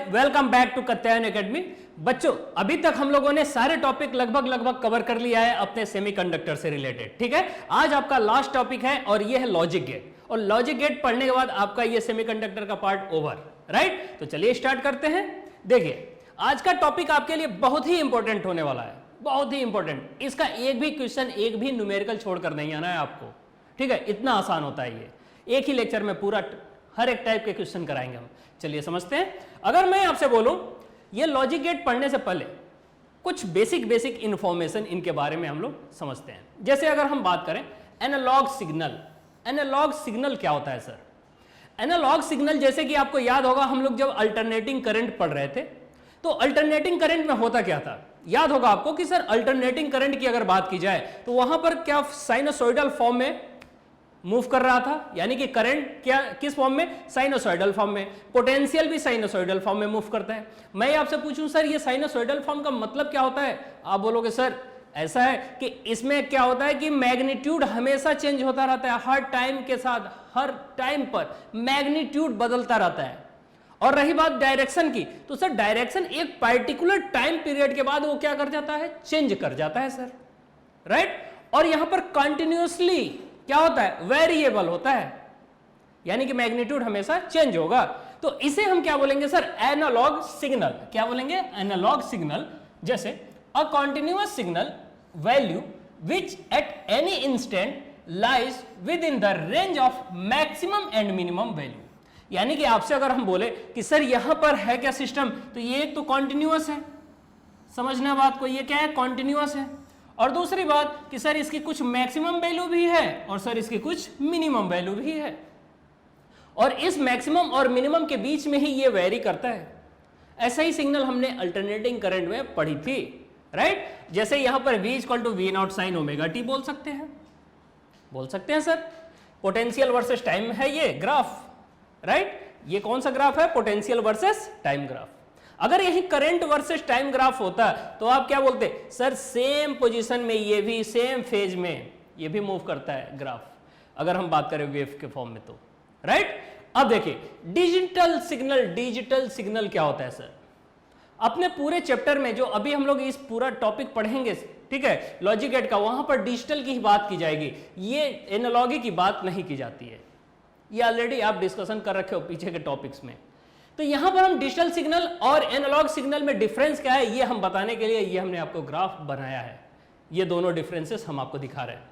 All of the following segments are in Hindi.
Welcome back to Katyayan Academy. बच्चों, अभी तक हम लोगों ने सारे टॉपिक लगभग कवर कर लिया है अपने सेमीकंडक्टर से रिलेटेड। ठीक है, आज आपका लास्ट टॉपिक है और ये है लॉजिक गेट। और लॉजिक गेट पढ़ने के बाद आपका ये सेमीकंडक्टर का पार्ट ओवर, राइट। तो चलिए स्टार्ट करते हैं। देखिए, आज का टॉपिक आपके लिए बहुत ही इंपॉर्टेंट होने वाला है, बहुत ही इंपॉर्टेंट। इसका एक भी क्वेश्चन, एक भी न्यूमेरिकल छोड़कर नहीं आना है आपको। ठीक है, इतना आसान होता है ये। एक ही लेक्चर में पूरा हर एक टाइप के क्वेश्चन कराएंगे हम। चलिए समझते हैं। अगर मैं आपसे बोलूं ये लॉजिक गेट पढ़ने से पहले कुछ बेसिक इंफॉर्मेशन इनके बारे में हम लोग समझते हैं। जैसे अगर हम बात करें एनालॉग सिग्नल, एनालॉग सिग्नल क्या होता है सर? एनालॉग सिग्नल, जैसे कि आपको याद होगा हम लोग जब अल्टरनेटिंग करंट पढ़ रहे थे तो अल्टरनेटिंग करंट में होता क्या था, याद होगा आपको कि सर अल्टरनेटिंग करंट की अगर बात की जाए तो वहां पर क्या साइनोसॉइडल फॉर्म में मूव कर रहा था, यानी कि करंट क्या किस फॉर्म में, साइनोसॉइडल फॉर्म में। पोटेंशियल भी साइनोसॉइडल फॉर्म में मूव करता है। मैं आपसे पूछूं सर ये साइनोसॉइडल फॉर्म का मतलब क्या होता है? आप बोलोगे सर ऐसा है कि इसमें क्या होता है कि मैग्नीट्यूड हमेशा चेंज होता रहता है, हर टाइम के साथ, हर टाइम पर मैग्नीट्यूड बदलता रहता है। और रही बात डायरेक्शन की, तो सर डायरेक्शन एक पर्टिकुलर टाइम पीरियड के बाद वो क्या कर जाता है, चेंज कर जाता है सर, राइट। और यहां पर कंटिन्यूअसली क्या होता है, वेरिएबल होता है, यानी कि मैग्नीट्यूड हमेशा चेंज होगा। तो इसे हम क्या बोलेंगे सर, एनालॉग सिग्नल। क्या बोलेंगे, एनालॉग सिग्नल। जैसे a continuous signal value which at any instant lies within the range of maximum and minimum value. यानी कि आपसे अगर हम बोले कि सर यहां पर है क्या सिस्टम, तो ये एक तो कॉन्टिन्यूअस है, समझना बात को, ये क्या है, कॉन्टिन्यूअस है। और दूसरी बात कि सर इसकी कुछ मैक्सिमम वैल्यू भी है और सर इसकी कुछ मिनिमम वैल्यू भी है। और इस मैक्सिमम और मिनिमम के बीच में ही ये वेरी करता है। ऐसा ही सिग्नल हमने अल्टरनेटिंग करंट में पढ़ी थी, राइट। जैसे यहां पर V = V0 sin omega t बोल सकते हैं, बोल सकते हैं सर। पोटेंशियल वर्सेस टाइम है ये ग्राफ, राइट। ये कौन सा ग्राफ है, पोटेंशियल वर्सेस टाइम ग्राफ। अगर यही करंट वर्सेस टाइम ग्राफ होता तो आप क्या बोलते, सर सेम पोजीशन में ये भी, सेम फेज में ये भी मूव करता है ग्राफ, अगर हम बात करें वेव के फॉर्म में तो, राइट। अब देखिए डिजिटल सिग्नल, डिजिटल सिग्नल क्या होता है सर? अपने पूरे चैप्टर में जो अभी हम लोग इस पूरा टॉपिक पढ़ेंगे, ठीक है, लॉजिक गेट का, वहां पर डिजिटल की ही बात की जाएगी, ये एनालॉगी की बात नहीं की जाती है। ये ऑलरेडी आप डिस्कशन कर रखे हो पीछे के टॉपिक्स में। तो यहां पर हम डिजिटल सिग्नल और एनालॉग सिग्नल में डिफरेंस क्या है ये हम बताने के लिए ये हमने आपको ग्राफ बनाया है। ये दोनों डिफरेंसेस हम आपको दिखा रहे हैं।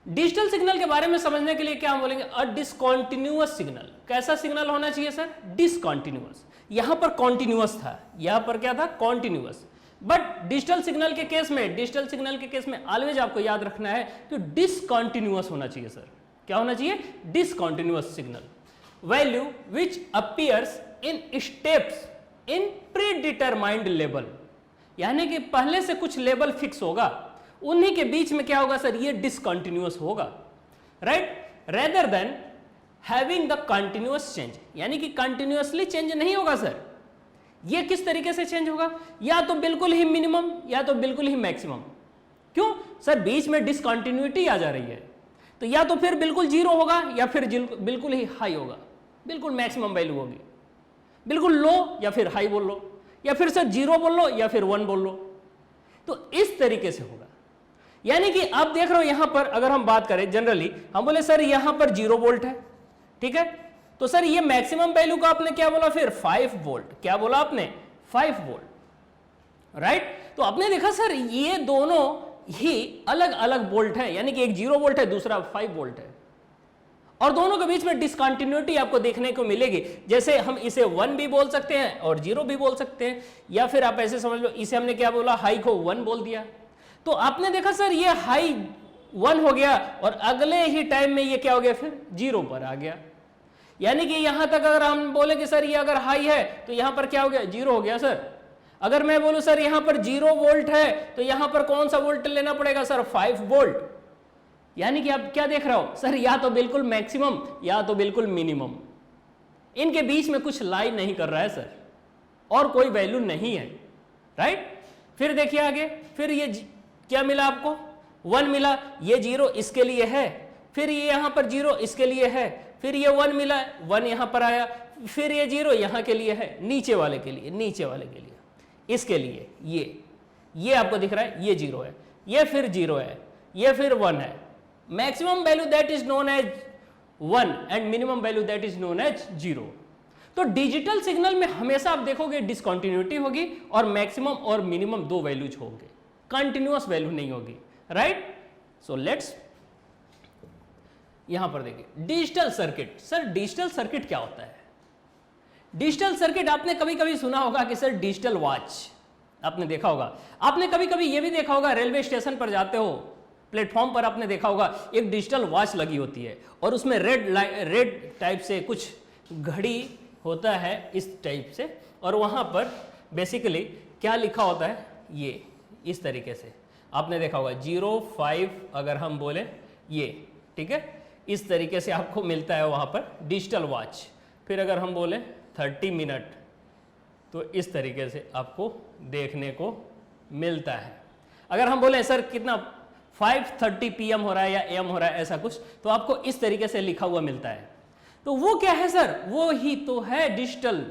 डिजिटल सिग्नल के बारे में समझने के लिए क्या हम बोलेंगे, अ डिसकंटीन्यूअस सिग्नल। कैसा सिग्नल होना चाहिए सर, डिसकंटीन्यूअस। यहां पर कॉन्टिन्यूअस था, यहां पर क्या था, कॉन्टिन्यूअस। बट डिजिटल सिग्नल के केस में, डिजिटल सिग्नल के केस में ऑलवेज आपको याद रखना है कि डिसकंटीन्यूअस होना चाहिए सर। क्या होना चाहिए, discontinuous signal. Value which appears in steps in predetermined level, यानी कि पहले से कुछ लेवल फिक्स होगा, उन्हीं के बीच में क्या होगा सर, ये डिसकंटीन्यूअस होगा, right. Rather than having the continuous change, यानी कि कंटिन्यूअसली चेंज नहीं होगा सर। ये किस तरीके से चेंज होगा, या तो बिल्कुल ही मिनिमम या तो बिल्कुल ही मैक्सिमम। क्यों सर, बीच में डिसकंटिन्यूटी आ जा रही है, तो या तो फिर बिल्कुल जीरो होगा या फिर बिल्कुल ही हाई होगा, बिल्कुल मैक्सिमम वैल्यू होगी, बिल्कुल लो या फिर हाई बोल लो, या फिर सर जीरो बोल लो या फिर 1 बोल लो। तो इस तरीके से होगा। यानी कि आप देख रहे हो यहां पर अगर हम बात करें जनरली, हम बोले सर यहां पर 0 वोल्ट है, ठीक है, तो सर ये मैक्सिमम वैल्यू का आपने क्या बोला फिर, 5 वोल्ट। क्या बोला आपने, 5 वोल्ट, राइट। तो आपने देखा सर ये दोनों ही अलग अलग वोल्ट है, यानी कि एक 0 वोल्ट है, दूसरा 5 वोल्ट है, और दोनों के बीच में डिसकंटिन्यूटी आपको देखने को मिलेगी। जैसे हम इसे 1 भी बोल सकते हैं और 0 भी बोल सकते हैं, या फिर आप ऐसे समझ लो, इसे हमने क्या बोला, हाई को 1 बोल दिया, तो आपने देखा सर ये हाई 1 हो गया और अगले ही टाइम में ये क्या हो गया, फिर 0 पर आ गया। यानी कि यहां तक अगर हम बोले कि सर ये अगर हाई है तो यहां पर क्या हो गया, 0 हो गया सर। अगर मैं बोलूं सर यहां पर 0 वोल्ट है तो यहां पर कौन सा वोल्ट लेना पड़ेगा सर, 5 वोल्ट। यानी कि आप क्या देख रहे हो सर, या तो बिल्कुल मैक्सिमम या तो बिल्कुल मिनिमम, इनके बीच में कुछ लाई नहीं कर रहा है सर, और कोई वैल्यू नहीं है, राइट। फिर देखिए आगे, फिर ये क्या मिला आपको, 1 मिला, ये 0 इसके लिए है, फिर ये यहां पर 0 इसके लिए है, फिर ये 1 मिला है, 1 यहां पर आया, फिर ये 0 यहां के लिए है, नीचे वाले के लिए, नीचे वाले के लिए, इसके लिए ये आपको दिख रहा है, ये 0 है, ये फिर 0 है, ये फिर 1 है। Maximum value that is known as 1 and minimum value that is known as 0। तो डिजिटल सिग्नल में हमेशा आप देखोगे डिसकंटिन्यूटी होगी और मैक्सिमम और मिनिमम दो वैल्यूज होंगे, कंटिन्यूअस वैल्यू नहीं होगी, राइट। सो लेट्स यहां पर देखिए digital circuit. Sir digital circuit क्या होता है? डिजिटल सर्किट आपने कभी कभी सुना होगा कि सर डिजिटल वॉच, आपने देखा होगा। आपने कभी कभी यह भी देखा होगा, रेलवे स्टेशन पर जाते हो, प्लेटफॉर्म पर आपने देखा होगा एक डिजिटल वॉच लगी होती है और उसमें रेड टाइप से कुछ घड़ी होता है इस टाइप से, और वहां पर बेसिकली क्या लिखा होता है, ये इस तरीके से आपने देखा होगा 05 अगर हम बोले ये, ठीक है, इस तरीके से आपको मिलता है वहां पर डिजिटल वॉच। फिर अगर हम बोले 30 मिनट तो इस तरीके से आपको देखने को मिलता है। अगर हम बोले सर कितना 5:30 PM हो रहा है या AM हो रहा है ऐसा कुछ, तो आपको इस तरीके से लिखा हुआ मिलता है। तो वो क्या है सर? वो ही तो है डिजिटल।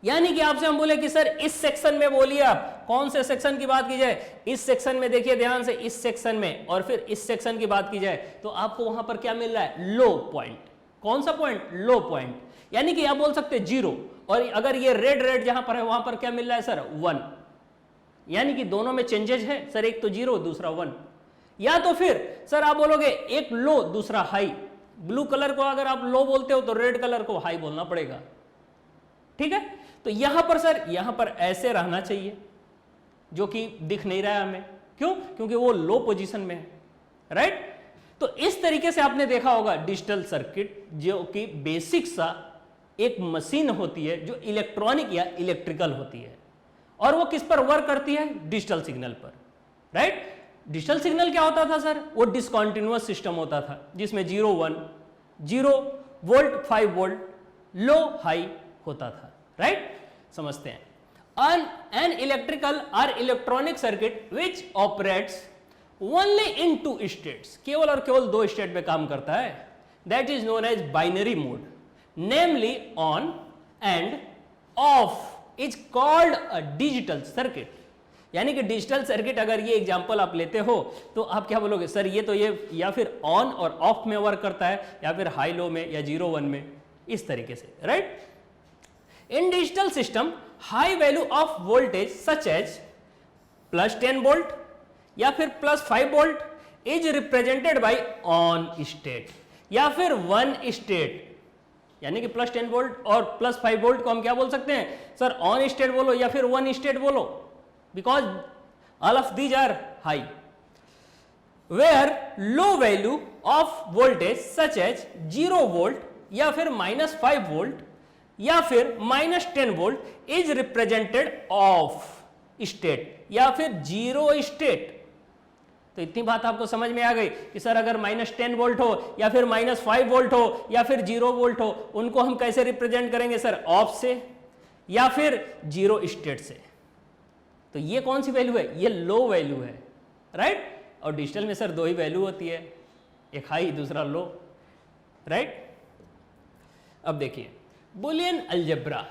यानी कि आपसे हम बोले कि सर इस सेक्शन में बोलिए, आप कौन से सेक्शन की बात की जाए, इस सेक्शन में देखिए ध्यान से, इस सेक्शन में, और फिर इस सेक्शन की बात की जाए तो आपको वहां पर क्या मिल रहा है? लो पॉइंट। कौन सा पॉइंट? लो पॉइंट। यानी कि आप बोल सकते 0, और अगर ये रेड जहां पर है वहां पर क्या मिल रहा है सर? 1। यानी कि दोनों में चेंजेस है सर, एक तो 0 दूसरा 1। या तो फिर सर आप बोलोगे एक लो दूसरा हाई, ब्लू कलर को अगर आप लो बोलते हो तो रेड कलर को हाई बोलना पड़ेगा, ठीक है। तो यहां पर सर, यहां पर ऐसे रहना चाहिए, जो कि दिख नहीं रहा है हमें, क्यों? क्योंकि वो लो पोजीशन में है, राइट। तो इस तरीके से आपने देखा होगा डिजिटल सर्किट, जो कि बेसिक सा एक मशीन होती है जो इलेक्ट्रॉनिक या इलेक्ट्रिकल होती है, और वो किस पर वर्क करती है? डिजिटल सिग्नल पर, राइट। डिजिटल सिग्नल क्या होता था सर? वो डिसकंटिन्यूअस सिस्टम होता था, जिसमें 0 1 0 वोल्ट 5 वोल्ट लो हाई होता था, राइट। समझते हैं। एन इलेक्ट्रिकल और electronic circuit which operates only in 2 states, केवल और केवल 2 स्टेट में काम करता है, that is known as binary mode, namely on and off is called a digital circuit. यानी कि डिजिटल सर्किट, अगर ये एग्जांपल आप लेते हो तो आप क्या बोलोगे? सर ये तो ये या फिर ऑन और ऑफ में वर्क करता है, या फिर हाई लो में, या 0 1 में, इस तरीके से, right. In digital system high value of voltage such as +10 volt या फिर +5 volt is represented by on state या फिर 1 स्टेट। यानी कि +10 वोल्ट और +5 वोल्ट को हम क्या बोल सकते हैं? सर ऑन स्टेट बोलो या फिर 1 स्टेट बोलो, because all of these are high. Where low value of voltage such as 0 volt या फिर -5 वोल्ट या फिर -10 volt is represented off state या फिर 0 स्टेट। तो इतनी बात आपको समझ में आ गई कि सर अगर -10 वोल्ट हो या फिर -5 वोल्ट हो या फिर 0 वोल्ट हो, उनको हम कैसे रिप्रेजेंट करेंगे सर? ऑफ से या फिर 0 स्टेट से। तो ये कौन सी वैल्यू है? ये लो वैल्यू है, राइट। और डिजिटल में सर 2 ही वैल्यू होती है, एक हाई दूसरा लो, राइट। अब देखिए बुलियन अलजेब्रा।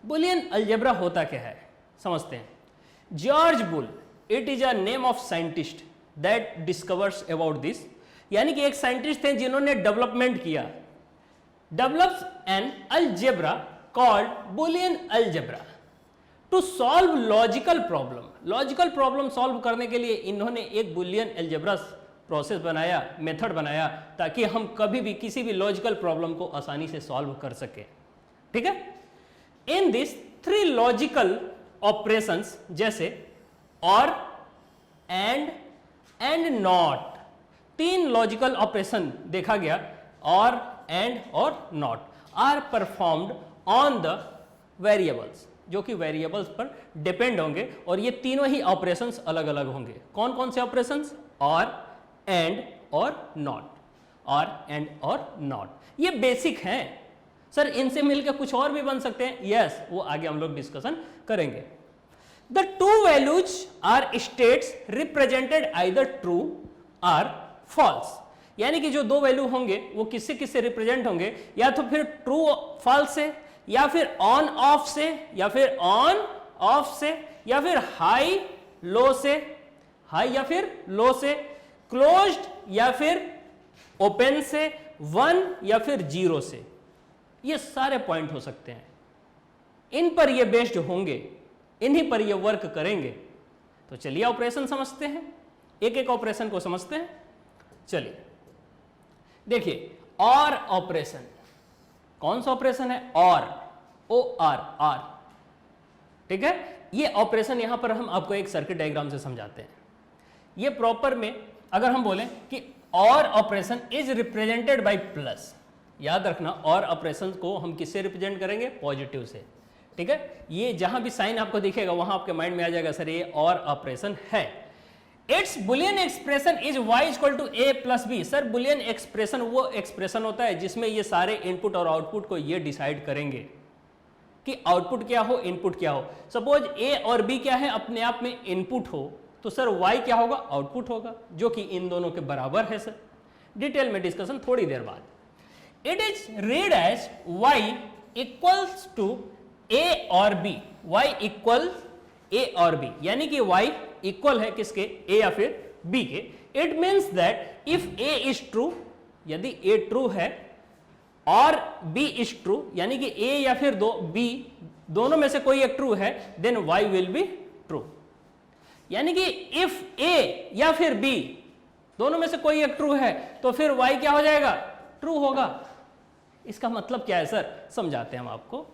बुलियन अलजेब्रा होता क्या है समझते हैं। George Boole, it is a name of scientist that discovers about this. यानी कि एक साइंटिस्ट थे जिन्होंने डेवलपमेंट किया, develops an algebra called Boolean algebra to solve logical problem. Logical problem solve करने के लिए इन्होंने एक बुलियन अलजेब्रा प्रोसेस बनाया, मेथड बनाया, ताकि हम कभी भी किसी भी लॉजिकल प्रॉब्लम को आसानी से सॉल्व कर सके, ठीक है। इन दिस 3 लॉजिकल ऑपरेशंस जैसे और, एंड नॉट, 3 लॉजिकल ऑपरेशन देखा गया, और, एंड और not are performed on the variables, जो कि वेरिएबल्स पर डिपेंड होंगे, और ये तीनों ही ऑपरेशंस अलग अलग होंगे। कौन कौन से ऑपरेशंस? और, एंड और नॉट, और, एंड और नॉट। ये बेसिक हैं सर, इनसे मिलकर कुछ और भी बन सकते हैं, यस, वो आगे हम लोग डिस्कशन करेंगे। The 2 values are states represented either true और फॉल्स। यानी कि जो दो वैल्यू होंगे वो किससे किससे रिप्रेजेंट होंगे, या तो फिर ट्रू फॉल्स से, या फिर ऑन ऑफ से, या फिर ऑन ऑफ से, या फिर हाई लो से, हाई या फिर लो से, क्लोज्ड या फिर ओपन से, 1 या फिर 0 से। ये सारे पॉइंट हो सकते हैं, इन पर ये बेस्ड होंगे, इन्हीं पर ये वर्क करेंगे। तो चलिए ऑपरेशन समझते हैं, एक एक ऑपरेशन को समझते हैं। चलिए देखिए, और ऑपरेशन, कौन सा ऑपरेशन है, और, ओ आर, आर, ठीक है। ये ऑपरेशन यहां पर हम आपको एक सर्किट डायग्राम से समझाते हैं। ये प्रॉपर में अगर हम बोलें कि और operation is represented bye plus, याद रखना और ऑपरेशन को हम किससे रिप्रेजेंट करेंगे, पॉजिटिव से, ठीक है। ये जहां भी साइन आपको दिखेगा वहां आपके माइंड में आ जाएगा सर ये और ऑपरेशन है। It's Boolean expression is y equal to a plus B. Sir Boolean expression वो एक्सप्रेशन होता है जिसमें ये सारे इनपुट और आउटपुट को ये डिसाइड करेंगे कि आउटपुट क्या हो, इनपुट क्या हो। सपोज a और b क्या है, अपने आप में इनपुट हो, तो सर y क्या होगा, आउटपुट होगा, जो कि इन दोनों के बराबर है। सर डिटेल में डिस्कशन थोड़ी देर बाद। It is read as y equals to a और b, y इक्वल a और b, यानी कि y इक्वल है किसके, a या फिर b के। It means that if a is true, यदि a ट्रू है और b इज ट्रू, यानी कि a या फिर b दोनों में से कोई एक ट्रू है, then y will be true. यानी कि इफ a या फिर b दोनों में से कोई एक ट्रू है तो फिर y क्या हो जाएगा, ट्रू होगा। इसका मतलब क्या है सर, समझाते हैं हम आपको।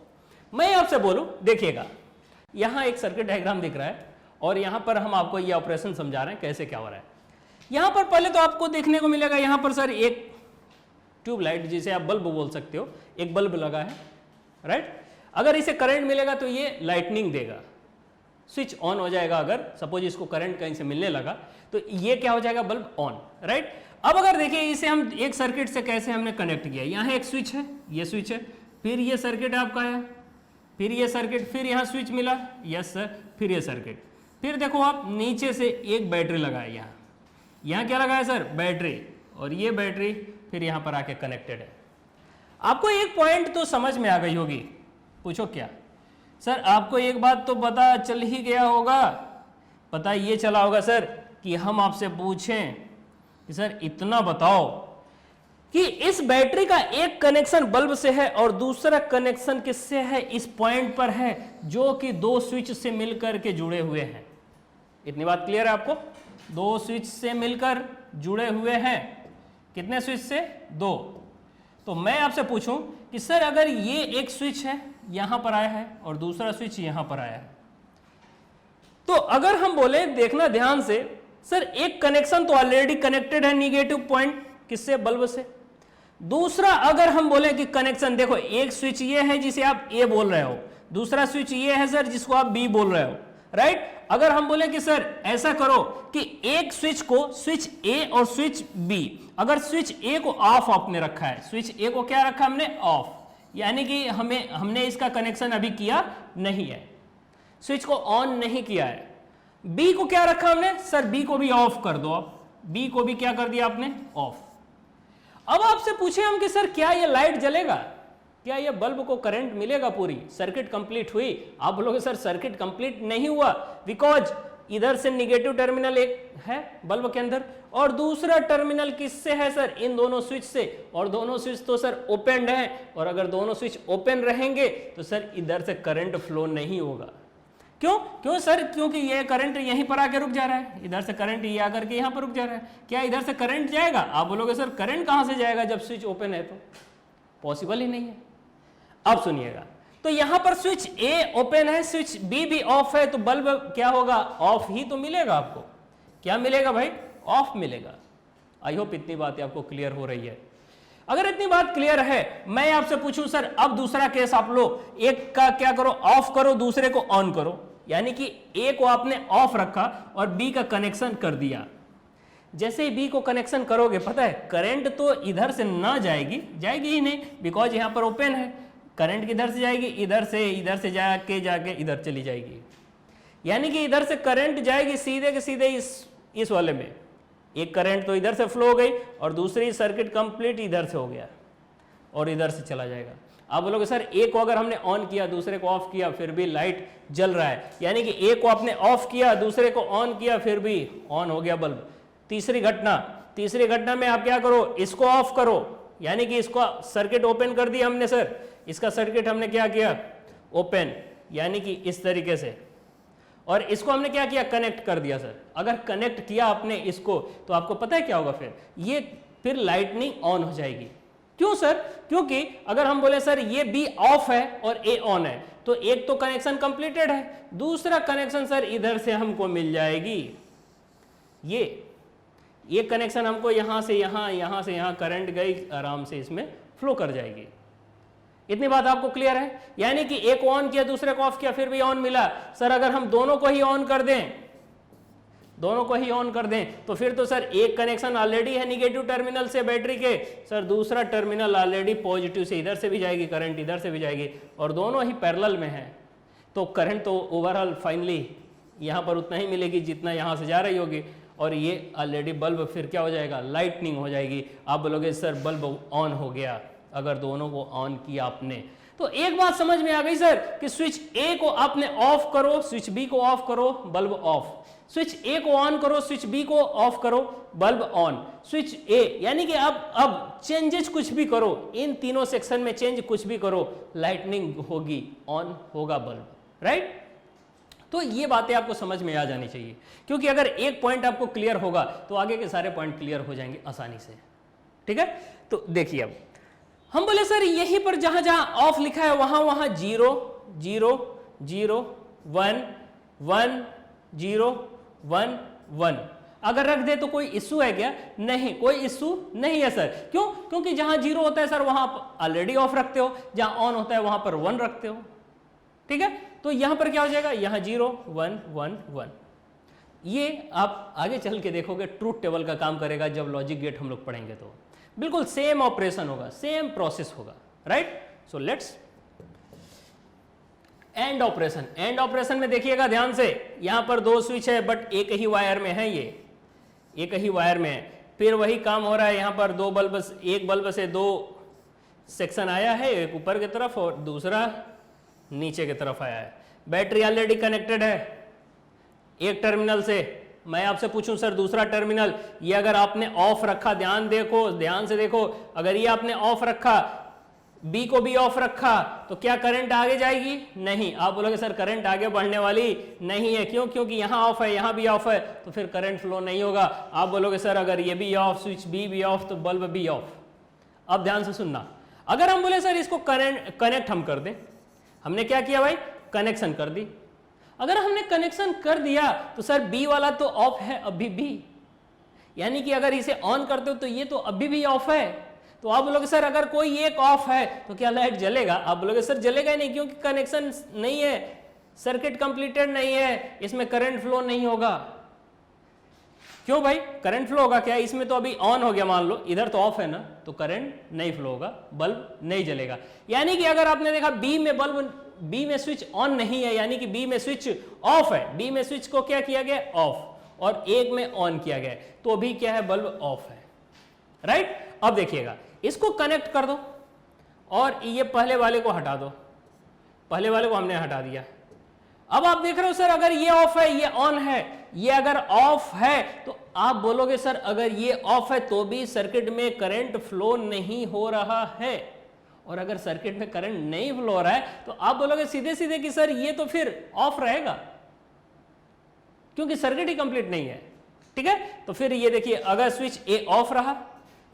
मैं आपसे बोलूं, देखिएगा यहां एक सर्किट डायग्राम दिख रहा है और यहां पर हम आपको ये ऑपरेशन समझा रहे हैं कैसे क्या हो रहा है। यहां पर पहले तो आपको देखने को मिलेगा, यहां पर सर एक ट्यूबलाइट, जिसे आप बल्ब बोल सकते हो, एक बल्ब लगा है, राइट। अगर इसे करंट मिलेगा तो ये लाइटनिंग देगा, स्विच ऑन हो जाएगा। अगर सपोज इसको करंट कहीं से मिलने लगा तो ये क्या हो जाएगा, बल्ब ऑन, राइट। अब अगर देखिए इसे हम एक सर्किट से कैसे हमने कनेक्ट किया, यहाँ एक स्विच है, ये स्विच है, फिर ये सर्किट आपका है, फिर ये सर्किट, फिर यहाँ स्विच मिला, यस सर, फिर ये सर्किट, फिर देखो आप नीचे से एक बैटरी लगाए, यहाँ क्या लगाया सर, बैटरी, और ये बैटरी फिर यहाँ पर आके कनेक्टेड है। आपको एक पॉइंट तो समझ में आ गई होगी, पूछो क्या सर, आपको एक बात तो पता चल ही गया होगा, पता ये चला होगा सर कि हम आपसे पूछें कि सर इतना बताओ कि इस बैटरी का एक कनेक्शन बल्ब से है और दूसरा कनेक्शन किससे है, इस पॉइंट पर है, जो कि दो स्विच से मिलकर के जुड़े हुए हैं। इतनी बात क्लियर है आपको, दो स्विच से मिलकर जुड़े हुए हैं, कितने स्विच से, दो। तो मैं आपसे पूछूं कि सर अगर ये एक स्विच है यहां पर आया है और दूसरा स्विच यहां पर आया है, तो अगर हम बोले, देखना ध्यान से, सर एक कनेक्शन तो ऑलरेडी कनेक्टेड है निगेटिव पॉइंट किससे, बल्ब से। दूसरा अगर हम बोले कि कनेक्शन, देखो एक स्विच ये है जिसे आप ए बोल रहे हो, दूसरा स्विच ये है सर जिसको आप बी बोल रहे हो, राइट। अगर हम बोले कि सर ऐसा करो कि एक स्विच को, स्विच ए और स्विच बी, अगर स्विच ए को ऑफ आपने रखा है, स्विच ए को क्या रखा हमने, ऑफ, यानी कि हमने इसका कनेक्शन अभी किया नहीं है, स्विच को ऑन नहीं किया है। बी को क्या रखा हमने, सर बी को भी ऑफ कर दो आप, बी को भी क्या कर दिया आपने, ऑफ। अब आपसे पूछे हम कि सर क्या ये लाइट जलेगा, क्या ये बल्ब को करंट मिलेगा, पूरी सर्किट कंप्लीट हुई। आप बोलोगे सर सर्किट कंप्लीट नहीं हुआ, बिकॉज इधर से निगेटिव टर्मिनल एक है बल्ब के अंदर और दूसरा टर्मिनल किससे है सर, इन दोनों स्विच से, और दोनों स्विच तो सर ओपन है, और अगर दोनों स्विच ओपन रहेंगे तो सर इधर से करंट फ्लो नहीं होगा। क्यों सर, क्योंकि ये करंट यहीं पर आके रुक जा रहा है, इधर से करंट ये आकर के यहां पर रुक जा रहा है, क्या इधर से करंट जाएगा। आप बोलोगे सर करंट कहां से जाएगा जब स्विच ओपन है, तो पॉसिबल ही नहीं है। अब सुनिएगा, तो यहां पर स्विच ए ओपन है, स्विच बी भी ऑफ है, तो बल्ब क्या होगा, ऑफ ही तो मिलेगा आपको। क्या मिलेगा भाई, ऑफ मिलेगा। आई होप इतनी बातें आपको क्लियर हो रही है। अगर इतनी बात क्लियर है, मैं आपसे पूछूं सर अब दूसरा केस आप लो, एक का क्या करो, ऑफ करो, दूसरे को ऑन करो, यानी कि ए को आपने ऑफ रखा और बी का कनेक्शन कर दिया। जैसे ही बी को कनेक्शन करोगे, पता है करंट तो इधर से ना जाएगी ही नहीं, बिकॉज यहां पर ओपन है। करंट किधर से जाएगी, इधर से जाके इधर चली जाएगी, यानी कि इधर से करंट जाएगी सीधे के सीधे इस वाले में, एक करंट तो इधर से फ्लो हो गई और दूसरी सर्किट कंप्लीट इधर से हो गया और इधर से चला जाएगा। आप बोलोगे सर एक को अगर हमने ऑन किया दूसरे को ऑफ किया फिर भी लाइट जल रहा है, यानी कि एक को आपने ऑफ किया दूसरे को ऑन किया फिर भी ऑन हो गया बल्ब। तीसरी घटना में आप क्या करो, इसको ऑफ करो, यानी कि इसको सर्किट ओपन कर दिया हमने सर, इसका सर्किट हमने क्या किया ओपन, यानी कि इस तरीके से, और इसको हमने क्या किया कनेक्ट कर दिया सर। अगर कनेक्ट किया आपने इसको तो आपको पता है क्या होगा, फिर लाइटनिंग ऑन हो जाएगी। क्यों सर? क्योंकि अगर हम बोले सर ये बी ऑफ है और ए ऑन है तो एक तो कनेक्शन कंप्लीटेड है, दूसरा कनेक्शन सर इधर से हमको मिल जाएगी, ये कनेक्शन हमको यहां से यहां करंट गई आराम से इसमें फ्लो कर जाएगी। इतनी बात आपको क्लियर है? यानी कि एक को ऑन किया दूसरे को ऑफ किया फिर भी ऑन मिला। सर अगर हम दोनों को ही ऑन कर दें तो फिर तो सर एक कनेक्शन ऑलरेडी है निगेटिव टर्मिनल से बैटरी के, सर दूसरा टर्मिनल ऑलरेडी पॉजिटिव से, इधर से भी जाएगी करंट इधर से भी जाएगी और दोनों ही पैरेलल में है, तो करंट तो ओवरऑल फाइनली यहाँ पर उतना ही मिलेगी जितना यहाँ से जा रही होगी, और ये ऑलरेडी बल्ब फिर क्या हो जाएगा लाइटनिंग हो जाएगी। आप बोलोगे सर बल्ब ऑन हो गया अगर दोनों को ऑन किया आपने। तो एक बात समझ में आ गई सर कि स्विच ए को आपने ऑफ करो, स्विच बी को ऑफ करो, बल्ब ऑफ, स्विच ए को ऑन करो, स्विच बी को ऑफ करो, बल्ब ऑन, स्विच ए, यानी कि अब चेंजेस कुछ भी करो, इन तीनों सेक्शन में चेंज कुछ भी करो, लाइटनिंग होगी, ऑन होगा बल्ब, राइट। तो ये बातें आपको समझ में आ जानी चाहिए, क्योंकि अगर एक पॉइंट आपको क्लियर होगा तो आगे के सारे पॉइंट क्लियर हो जाएंगे आसानी से, ठीक है। तो देखिए अब हम बोले सर यहीं पर जहां जहां ऑफ लिखा है वहां 0 0 0 1 1 0 1 1 अगर रख दे तो कोई इश्यू है क्या? नहीं, कोई इश्यू नहीं है सर। क्यों? क्योंकि जहां 0 होता है सर वहां ऑलरेडी ऑफ रखते हो, जहां ऑन होता है वहां पर 1 रखते हो, ठीक है। तो यहां पर क्या हो जाएगा, यहां 0 1 1 1। ये आप आगे चल के देखोगे ट्रूथ टेबल का काम करेगा जब लॉजिक गेट हम लोग पढ़ेंगे, तो बिल्कुल सेम ऑपरेशन होगा, सेम प्रोसेस होगा, right. So let's end operation. And operation में देखिएगा ध्यान से, यहां पर 2 स्विच है बट एक ही वायर में है, ये एक ही वायर में है। फिर वही काम हो रहा है, यहां पर 2 बल्ब, एक बल्ब से 2 सेक्शन आया है, एक ऊपर की तरफ और दूसरा नीचे की तरफ आया है। बैटरी ऑलरेडी कनेक्टेड है एक टर्मिनल से। मैं आपसे पूछूं सर दूसरा टर्मिनल ये अगर आपने ऑफ रखा, ध्यान से देखो, अगर ये आपने ऑफ रखा, बी को भी ऑफ रखा, तो क्या करंट आगे जाएगी? नहीं। आप बोलोगे सर करंट आगे बढ़ने वाली नहीं है, क्यों? क्योंकि यहाँ ऑफ है, यहाँ भी ऑफ है, तो फिर करंट फ्लो नहीं होगा। आप बोलोगे सर अगर ये भी ऑफ, स्विच बी भी ऑफ, तो बल्ब भी ऑफ। अब ध्यान से सुनना, अगर हम बोले सर इसको कनेक्ट हम कर दें, हमने क्या किया भाई, कनेक्शन कर दी। अगर हमने कनेक्शन कर दिया तो सर बी वाला तो ऑफ है अभी भी, यानी कि अगर इसे ऑन करते हो तो ये तो अभी भी ऑफ है। तो आप बोलोगे सर अगर कोई एक ऑफ है तो क्या लाइट जलेगा? आप बोलोगे सर जलेगा ही नहीं, क्योंकि कनेक्शन नहीं है, सर्किट कंप्लीटेड नहीं है, इसमें करंट फ्लो नहीं होगा। क्यों भाई करंट फ्लो होगा क्या? इसमें तो अभी ऑन हो गया, मान लो इधर तो ऑफ है ना, तो करंट नहीं फ्लो होगा, बल्ब नहीं जलेगा। यानी कि अगर आपने देखा बी में स्विच ऑन नहीं है, यानी कि बी में स्विच ऑफ है, बी में स्विच को क्या किया गया ऑफ, और एक में ऑन किया गया, तो अभी क्या है, बल्ब ऑफ है, राइट। अब देखिएगा इसको कनेक्ट कर दो और ये पहले वाले को हटा दो, पहले वाले को हमने हटा दिया। अब आप देख रहे हो सर अगर ये ऑफ है ये ऑन है, ये अगर ऑफ है तो आप बोलोगे सर अगर ये ऑफ है तो भी सर्किट में करंट फ्लो नहीं हो रहा है, और अगर सर्किट में करंट नहीं फ्लो हो रहा है तो आप बोलोगे सीधे सीधे कि सर ये तो फिर ऑफ रहेगा, क्योंकि सर्किट ही कंप्लीट नहीं है, ठीक है। तो फिर ये देखिए अगर स्विच ए ऑफ रहा,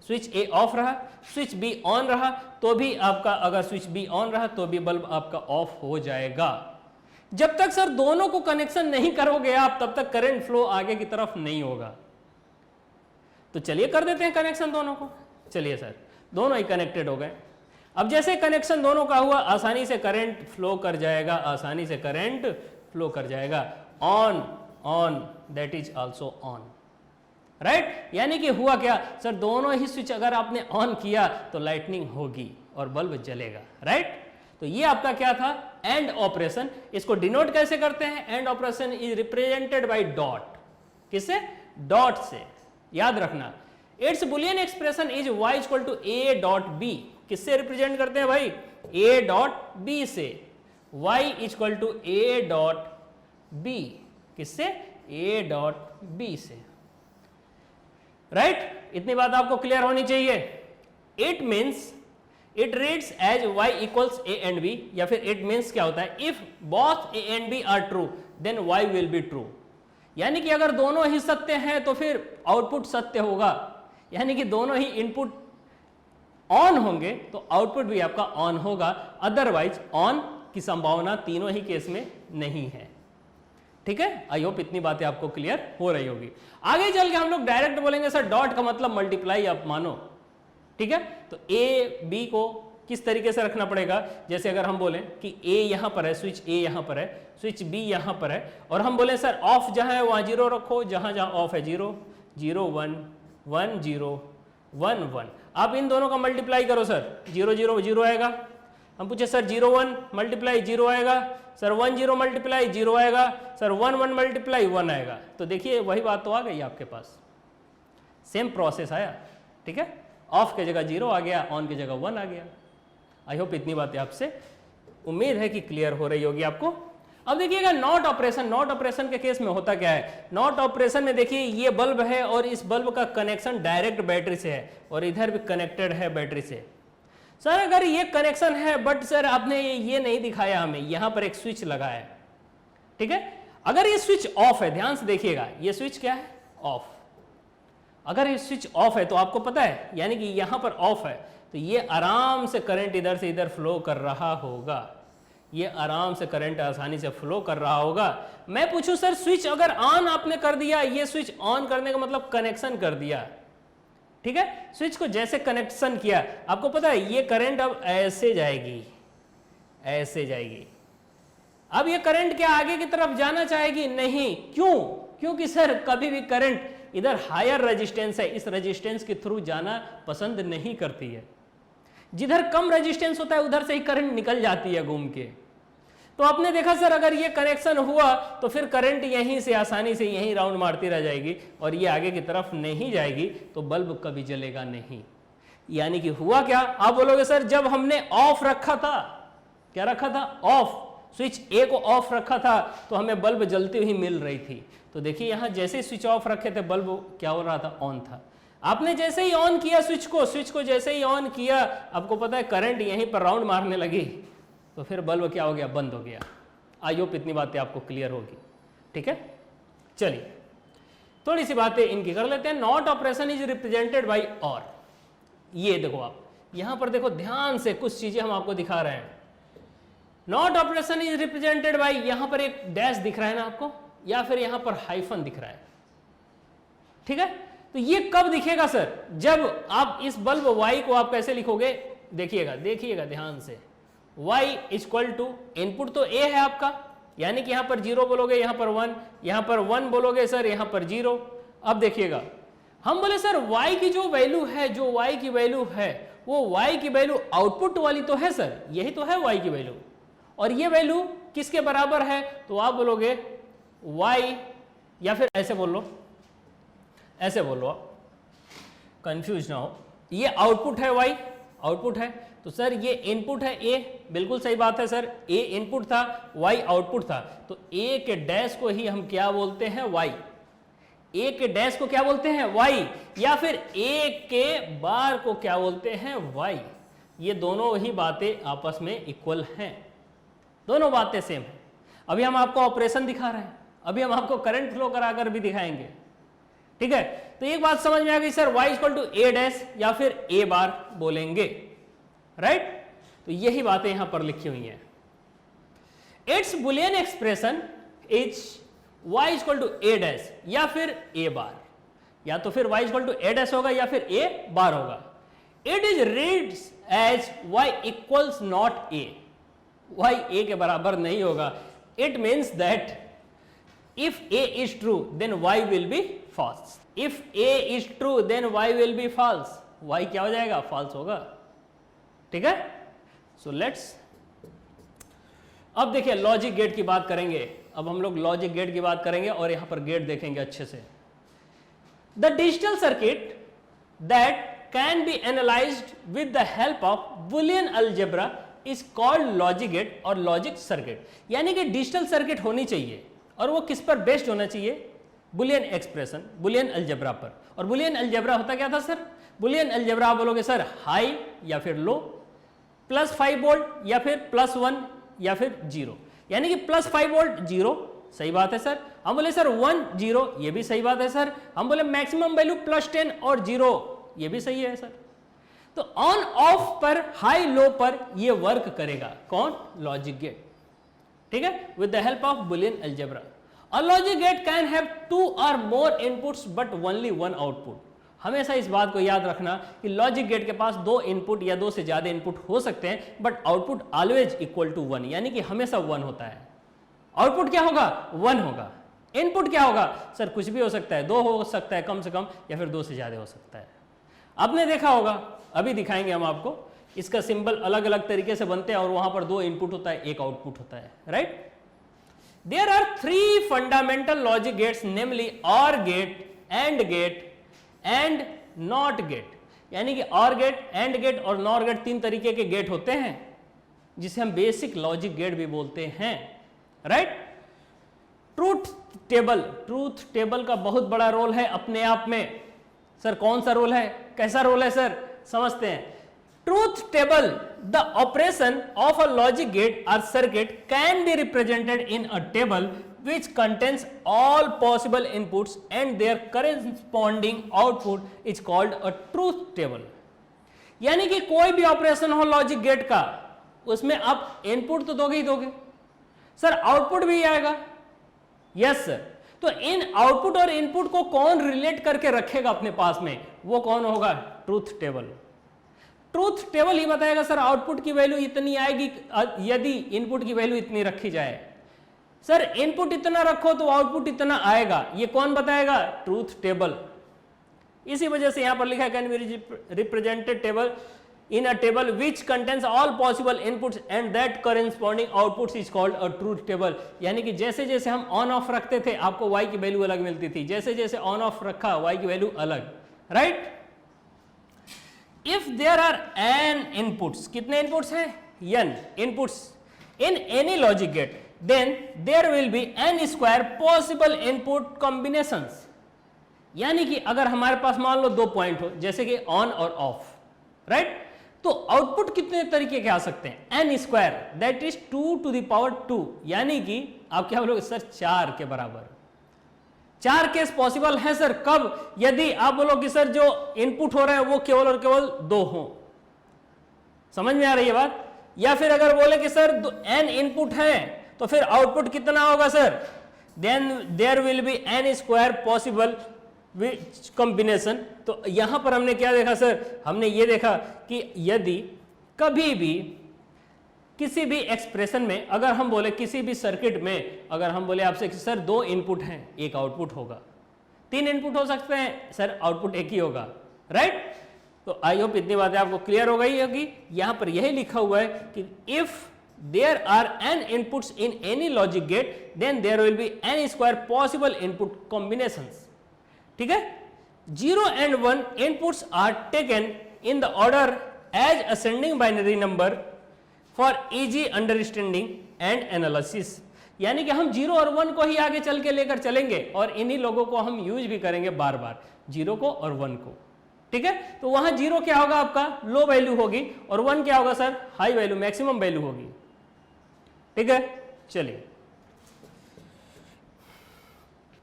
स्विच ए ऑफ रहा, स्विच बी ऑन रहा, तो भी आपका, अगर स्विच बी ऑन रहा तो भी बल्ब आपका ऑफ हो जाएगा। जब तक सर दोनों को कनेक्शन नहीं करोगे आप, तब तक करंट फ्लो आगे की तरफ नहीं होगा। तो चलिए कर देते हैं कनेक्शन दोनों को। चलिए सर दोनों ही कनेक्टेड हो गए। अब जैसे कनेक्शन दोनों का हुआ, आसानी से करंट फ्लो कर जाएगा, आसानी से करंट फ्लो कर जाएगा। On on that is also on, right. यानी कि हुआ क्या सर, दोनों ही स्विच अगर आपने ऑन किया तो लाइटनिंग होगी और बल्ब जलेगा, राइट। तो ये आपका क्या था, एंड ऑपरेशन। इसको डिनोट कैसे करते हैं? And operation is represented by dot. किससे? डॉट से। याद रखना, it's Boolean expression is y equal to a dot B, किससे रिप्रेजेंट करते हैं भाई, a डॉट बी से, y equal to a dot B, किससे, a डॉट बी से, राइट? इतनी बात आपको क्लियर होनी चाहिए। It means it reads as y equals a and b, या फिर इट मीन्स क्या होता है, if both a and b are true then y will be true, यानी कि अगर दोनों ही सत्य हैं तो फिर आउटपुट सत्य होगा, यानी कि दोनों ही इनपुट ऑन होंगे तो आउटपुट भी आपका ऑन होगा, अदरवाइज ऑन की संभावना तीनों ही केस में नहीं है। ठीक है, आई होप इतनी बातें आपको क्लियर हो रही होगी। आगे चल के हम लोग डायरेक्ट बोलेंगे सर डॉट का मतलब मल्टीप्लाई आप मानो, ठीक है? तो ए बी को किस तरीके से रखना पड़ेगा, जैसे अगर हम बोलें कि ए यहां पर है, स्विच ए यहां पर है, स्विच बी यहां पर है, और हम बोले सर ऑफ जहां है वहां 0 रखो, जहां जहां ऑफ है 0 0 1 1 0 1 1, आप इन दोनों का मल्टीप्लाई करो सर, 0 0 0 आएगा। हम पूछे सर 0 1 मल्टीप्लाई 0 आएगा, सर 1 0 मल्टीप्लाई 0 आएगा, सर 1 1 मल्टीप्लाई 1 आएगा। तो देखिए वही बात तो आ गई आपके पास, सेम प्रोसेस आया। ठीक है, ऑफ की जगह 0 आ गया, ऑन की जगह 1 आ गया। आई होप इतनी बातें आपसे उम्मीद है कि क्लियर हो रही होगी आपको। अब देखिएगा नॉट ऑपरेशन, नॉट ऑपरेशन के केस में होता क्या है, नॉट ऑपरेशन में देखिए ये बल्ब है और इस बल्ब का कनेक्शन डायरेक्ट बैटरी से है और इधर भी कनेक्टेड है बैटरी से। सर अगर ये कनेक्शन है बट सर आपने ये नहीं दिखाया हमें, यहां पर एक स्विच लगा है, ठीक है? अगर ये स्विच ऑफ है, ध्यान से देखिएगा, ये स्विच क्या है, ऑफ। अगर ये स्विच ऑफ है तो आपको पता है, यानी कि यहां पर ऑफ है, तो ये आराम से करंट इधर से इधर फ्लो कर रहा होगा, ये आराम से करंट आसानी से फ्लो कर रहा होगा। मैं पूछूं सर स्विच अगर ऑन आपने कर दिया, ये स्विच ऑन करने का मतलब कनेक्शन कर दिया, ठीक है? स्विच को जैसे कनेक्शन किया, आपको पता है ये करंट अब ऐसे जाएगी, ऐसे जाएगी। अब ये करंट क्या आगे की तरफ जाना चाहेगी? नहीं। क्यों? क्योंकि सर कभी भी करंट इधर हायर रेजिस्टेंस है, इस रेजिस्टेंस के थ्रू जाना पसंद नहीं करती है। जिधर कम रेजिस्टेंस होता है उधर से ही करंट निकल जाती है घूम के। तो आपने देखा सर अगर ये कनेक्शन हुआ तो फिर करंट यहीं से आसानी से यहीं राउंड मारती रह जाएगी और ये आगे की तरफ नहीं जाएगी, तो बल्ब कभी जलेगा नहीं। यानी कि हुआ क्या, आप बोलोगे सर जब हमने ऑफ रखा था, क्या रखा था, ऑफ, स्विच ए को ऑफ रखा था तो हमें बल्ब जलती हुई मिल रही थी। तो देखिए यहां जैसे स्विच ऑफ रखे थे बल्ब क्या हो रहा था, ऑन था। आपने जैसे ही ऑन किया स्विच को जैसे ही ऑन किया, आपको पता है करंट यहीं पर राउंड मारने लगी, तो फिर बल्ब क्या हो गया, बंद हो गया। आई होप इतनी बातें आपको क्लियर होगी। ठीक है, चलिए थोड़ी सी बातें इनकी कर लेते हैं। Not operation is represented by और। ये देखो आप यहां पर देखो ध्यान से, कुछ चीजें हम आपको दिखा रहे हैं। Not operation is represented by, यहां पर एक डैश दिख रहा है ना आपको, या फिर यहां पर हाइफन दिख रहा है। ठीक है, तो ये कब दिखेगा सर, जब आप इस बल्ब Y को आप कैसे लिखोगे, देखिएगा देखिएगा ध्यान से, Y इक्वल टू इनपुट तो A है आपका, यानी कि यहां पर 0 बोलोगे, यहां पर 1, यहां पर 1 बोलोगे सर, यहां पर 0। अब देखिएगा हम बोले सर Y की जो वैल्यू है, जो Y की वैल्यू है वो Y की वैल्यू आउटपुट वाली तो है सर, यही तो है Y की वैल्यू, और ये वैल्यू किसके बराबर है, तो आप बोलोगे Y, या फिर ऐसे बोल लो, ऐसे बोल लो, आप कंफ्यूज ना हो, ये आउटपुट है Y, आउटपुट है, तो सर ये इनपुट है A, बिल्कुल सही बात है सर, A इनपुट था, Y आउटपुट था, तो A के डैश को ही हम क्या बोलते हैं, Y। A के डैश को क्या बोलते हैं, Y, या फिर A के बार को क्या बोलते हैं, Y। ये दोनों ही बातें आपस में इक्वल हैं, दोनों बातें सेम है। अभी हम आपको ऑपरेशन दिखा रहे हैं, अभी हम आपको करंट फ्लो कराकर भी दिखाएंगे। ठीक है, तो एक बात समझ में आ गई sir, y equal to A dash या फिर ए बार बोलेंगे, राइट? तो यही बातें यहां पर लिखी हुई हैं। It's Boolean expression is y equal to A dash या फिर ए बार, या तो फिर y equal to A dash होगा या फिर ए बार होगा। It is reads as y equals not A, y a के बराबर नहीं होगा। It means that if a is true then y will be false, if a is true then y will be false, y क्या हो जाएगा, false होगा। ठीक है, so let's, अब देखिए लॉजिक गेट की बात करेंगे। अब हम लोग लॉजिक गेट की बात करेंगे और यहां पर गेट देखेंगे अच्छे से। The digital circuit that can be analysed with the help of Boolean algebra is called logic gate और लॉजिक सर्किट। यानी कि डिजिटल सर्किट होनी चाहिए और वो किस पर बेस्ड होना चाहिए? बुलियन एक्सप्रेशन, बुलियन अलजेब्रा पर। और बुलियन अलजेब्रा होता क्या था सर? बुलियन अलजेब्रा आप बोलोगे सर हाई या फिर लो, +5 वोल्ट या फिर +1 या फिर 0। यानी कि +5 वोल्ट 0, सही बात है सर। हम बोले सर 1 0, ये भी सही बात है सर। हम बोले मैक्सिमम वैल्यू +10 और 0, ये भी सही है सर। तो ऑन ऑफ पर, हाई लो पर ये वर्क करेगा कौन? लॉजिक गेट, ठीक है, with the help of Boolean algebra. A logic gate can have 2 or more inputs but only 1 output। हमेशा इस बात को याद रखना कि लॉजिक गेट के पास 2 इनपुट या 2 से ज्यादा इनपुट हो सकते हैं, but output always equal to 1, यानी कि हमेशा 1 होता है। आउटपुट क्या होगा? 1 होगा। इनपुट क्या होगा? सर कुछ भी हो सकता है, 2 हो सकता है कम से कम, या फिर 2 से ज्यादा हो सकता है। आपने देखा होगा, अभी दिखाएंगे हम आपको, इसका सिंबल अलग अलग तरीके से बनते हैं और वहां पर 2 इनपुट होता है, 1 आउटपुट होता है, right. There are 3 fundamental logic gates, namely OR gate, AND gate and NOT gate। यानी कि OR गेट, AND गेट और NOR गेट 3 तरीके के गेट होते हैं, जिसे हम बेसिक लॉजिक गेट भी बोलते हैं, राइट। ट्रूथ टेबल का बहुत बड़ा रोल है अपने आप में। सर कौन सा रोल है, कैसा रोल है सर? समझते हैं। Truth table, the operation of a logic gate or circuit can be represented in a table which contains all possible inputs and their corresponding output is called a truth table। यानी कि कोई भी ऑपरेशन हो लॉजिक गेट का, उसमें आप इनपुट तो दोगे ही दोगे सर, आउटपुट भी आएगा, यस सर। तो इन आउटपुट और इनपुट को कौन रिलेट करके रखेगा अपने पास में? वो कौन होगा? Truth table. ट्रूथ टेबल ही बताएगा सर आउटपुट की वैल्यू इतनी आएगी यदि इनपुट की वैल्यू इतनी रखी जाए। सर इनपुट इतना रखो तो आउटपुट इतना आएगा, ये कौन बताएगा? Truth table. इसी वजह से यहां पर लिखा है can be represented table in a table which contains all possible inputs and that corresponding outputs is called a truth table. यानी कि जैसे जैसे हम ऑन ऑफ रखते थे आपको वाई की वैल्यू अलग मिलती थी, जैसे जैसे ऑन ऑफ रखा वाई की वैल्यू अलग, right. If there are n inputs, कितने inputs हैं? n inputs in any logic gate, then there will be n square possible input combinations। यानी कि अगर हमारे पास मान लो 2 पॉइंट हो, जैसे कि ऑन और ऑफ, राइट, तो आउटपुट कितने तरीके के आ सकते हैं? n square, that is 2 to the power 2। यानी कि आप क्या बोलोगे सर? 4 के बराबर। 4 केस पॉसिबल है सर। कब? यदि आप बोलो कि सर जो इनपुट हो रहे हैं वो केवल और केवल 2 हो। समझ में आ रही है बात? या फिर अगर बोले कि सर n इनपुट है तो फिर आउटपुट कितना होगा sir? Then there will be n square possible combination. तो यहां पर हमने क्या देखा सर? हमने ये देखा कि यदि कभी भी किसी भी एक्सप्रेशन में, अगर हम बोले किसी भी सर्किट में, अगर हम बोले आपसे कि सर 2 इनपुट हैं, 1 आउटपुट होगा, 3 इनपुट हो सकते हैं सर, आउटपुट 1 ही होगा, राइट। तो आई होप इतनी बातें आपको क्लियर हो गई होगी। यहां पर यही लिखा हुआ है कि if there are n inputs in any logic gate then there will be n square possible input combinations, ठीक है। 0 and 1 inputs are taken in the order as ascending binary number for easy understanding and analysis. यानी कि हम 0 और 1 को ही आगे चल के लेकर चलेंगे और इन्हीं लोगों को हम यूज भी करेंगे बार बार, 0 को और 1 को, ठीक है। तो वहां 0 क्या होगा? आपका लो वैल्यू होगी, और 1 क्या होगा sir? High value, maximum value होगी, ठीक है। चलिए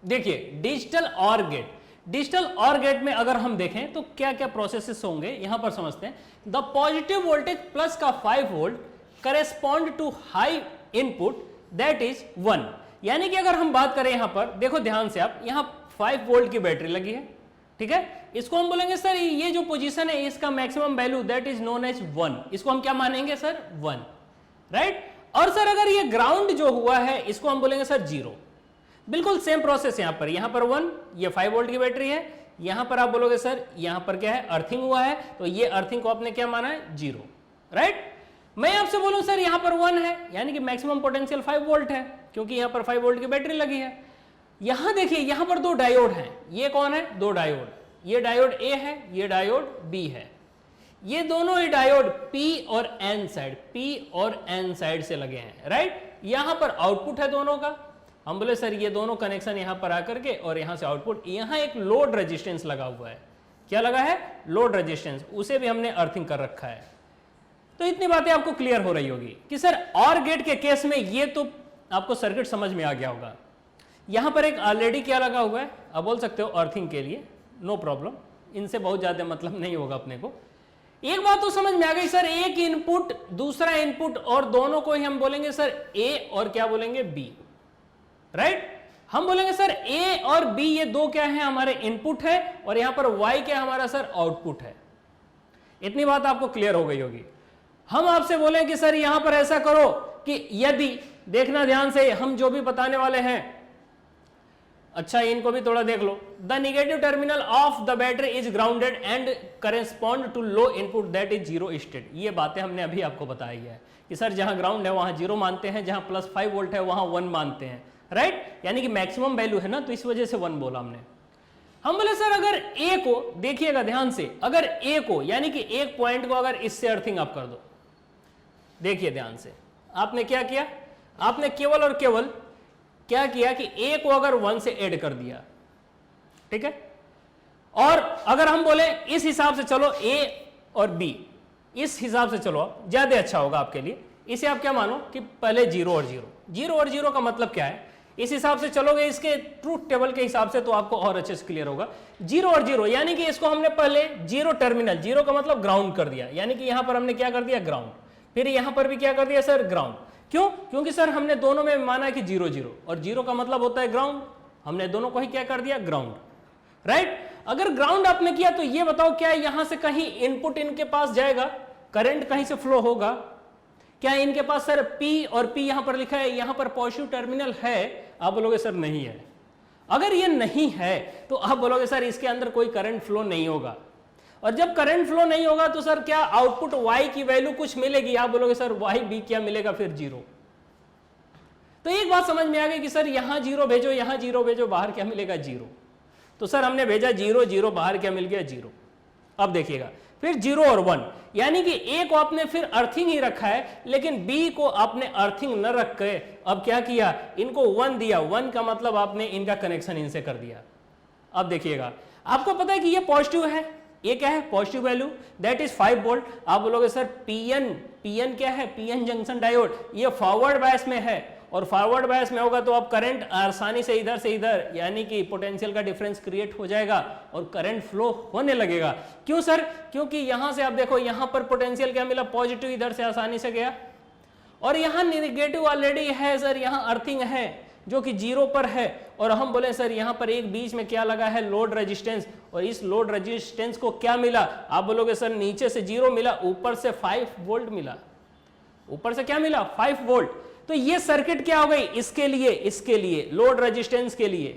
देखिए digital or gate. Digital or gate में अगर हम देखें तो क्या क्या प्रोसेसेस होंगे यहां पर समझते हैं। द पॉजिटिव वोल्टेज प्लस का 5 volt correspond to high input that is 1। यानी कि अगर हम बात करें यहां पर, देखो ध्यान से आप, यहां 5 वोल्ट की बैटरी लगी है, ठीक है। इसको हम बोलेंगे सर ये जो पोजीशन है इसका maximum value that is known as 1। इसको हम क्या मानेंगे सर? 1, राइट। और सर अगर ये ग्राउंड जो हुआ है इसको हम बोलेंगे सर 0। बिल्कुल सेम प्रोसेस यहां पर 1, ये 5 वोल्ट की बैटरी है, यहां पर आप बोलोगे सर यहां पर क्या है? अर्थिंग हुआ है, तो ये अर्थिंग को आपने क्या माना है? 0, राइट। मैं आपसे बोलूं सर यहां पर 1 है, यानी कि मैक्सिमम पोटेंशियल 5 वोल्ट है, क्योंकि यहां पर 5 वोल्ट की बैटरी लगी है। यहां देखिए, यहां पर दो डायोड हैं, ये कौन है, दो डायोड, ये डायोड ए है, ये डायोड बी है, ये दोनों ही डायोड P और N साइड, P और N साइड से लगे हैं, राइट। यहां पर आउटपुट है दोनों का, हम बोले सर ये दोनों कनेक्शन यहां पर आकर के और यहां से आउटपुट, यहां एक लोड रेजिस्टेंस लगा हुआ है, क्या लगा है, लोड रेजिस्टेंस, उसे भी हमने अर्थिंग कर रखा है। तो इतनी बातें आपको क्लियर हो रही होगी कि सर OR गेट के केस में ये तो आपको सर्किट समझ में आ गया होगा। यहां पर एक ऑलरेडी क्या लगा हुआ है, आप बोल सकते हो अर्थिंग के लिए, नो प्रॉब्लम, इनसे बहुत ज्यादा मतलब नहीं होगा अपने को। एक बात तो समझ में आ गई सर, एक इनपुट दूसरा इनपुट और दोनों को ही हम बोलेंगे सर ए और क्या बोलेंगे बी, राइट। हम बोलेंगे सर ए और बी ये दो क्या है, हमारे इनपुट है, और यहां पर वाई क्या हमारा सर आउटपुट है। इतनी बात आपको क्लियर हो गई होगी। हम आपसे बोले कि सर यहां पर ऐसा करो कि यदि, देखना ध्यान से, हम जो भी बताने वाले हैं, अच्छा इनको भी थोड़ा देख लो, the negative terminal of the battery is grounded and correspond to low input that is zero state. ये बातें हमने अभी आपको बताई है कि सर जहां ग्राउंड है वहां जीरो मानते हैं, जहां +5 वोल्ट है वहां 1 मानते हैं, राइट। यानी कि मैक्सिमम वैल्यू है ना, तो इस वजह से 1 बोला हमने। हम बोले सर अगर ए को, देखिएगा ध्यान से, अगर ए को यानी कि एक पॉइंट को अगर इससे अर्थिंग आप कर दो, देखिए ध्यान से, आपने क्या किया, आपने केवल और केवल क्या किया कि ए को अगर 1 से ऐड कर दिया, ठीक है। और अगर हम बोले इस हिसाब से चलो ए और बी, इस हिसाब से चलो ज्यादा अच्छा होगा आपके लिए। इसे आप क्या मानो कि पहले 0 और 0, 0 और 0 का मतलब क्या है, इस हिसाब से चलोगे इसके ट्रूथ टेबल के हिसाब से तो आपको और अच्छे से क्लियर होगा। 0 और 0 यानी कि इसको हमने पहले 0 टर्मिनल, 0 का मतलब ग्राउंड कर दिया, यानी कि यहां पर हमने क्या कर दिया, ग्राउंड। फिर यहां पर भी क्या कर दिया सर, ग्राउंड। क्यों, क्योंकि सर हमने दोनों में माना कि 0 0 और 0 का मतलब होता है ग्राउंड, हमने दोनों को ही क्या कर दिया, ग्राउंड, राइट। अगर ग्राउंड आपने किया तो ये बताओ क्या यहां से कहीं इनपुट इनके पास जाएगा, करंट कहीं से फ्लो होगा क्या इनके पास सर, P और P यहां पर लिखा है, यहां पर पॉजिटिव टर्मिनल है, आप बोलोगे सर नहीं है। अगर ये नहीं है तो आप बोलोगे सर इसके अंदर कोई करंट फ्लो नहीं होगा, और जब करंट फ्लो नहीं होगा तो सर क्या आउटपुट y की वैल्यू कुछ मिलेगी, आप बोलोगे सर y b क्या मिलेगा, फिर 0। तो एक बात समझ में आ गई कि सर यहां 0 भेजो, यहां 0 भेजो, बाहर क्या मिलेगा, 0। तो सर हमने भेजा 0 0, बाहर क्या मिल गया, 0। अब देखिएगा फिर 0 और 1, यानी कि ए को आपने फिर अर्थिंग ही रखा है, लेकिन बी को आपने अर्थिंग न रख के अब क्या किया, इनको 1 दिया। 1 का मतलब आपने इनका कनेक्शन इनसे कर दिया। अब देखिएगा, आपको पता है कि ये पॉजिटिव है, ये क्या है, positive value, that is 5 volt. आप बोलोगे सर पीएन क्या है, पीएन जंक्शन डायोड, ये फॉरवर्ड बायस में है, और फॉरवर्ड बायस में होगा तो अब करंट आसानी से इधर से इधर, यानी कि पोटेंशियल का डिफरेंस क्रिएट हो जाएगा और करंट फ्लो होने लगेगा। क्यों सर, क्योंकि यहां से आप देखो, यहां पर पोटेंशियल क्या मिला, पॉजिटिव, इधर से आसानी से गया, और यहां नेगेटिव ऑलरेडी है सर, यहां अर्थिंग है जो कि 0 पर है, और हम बोले सर यहां पर एक बीच में क्या लगा है, लोड रेजिस्टेंस, और इस लोड रेजिस्टेंस को क्या मिला, आप बोलोगे सर नीचे से 0 मिला, ऊपर से 5 वोल्ट मिला, ऊपर से क्या मिला, 5 वोल्ट। तो ये सर्किट क्या हो गई, इसके लिए लोड रेजिस्टेंस के लिए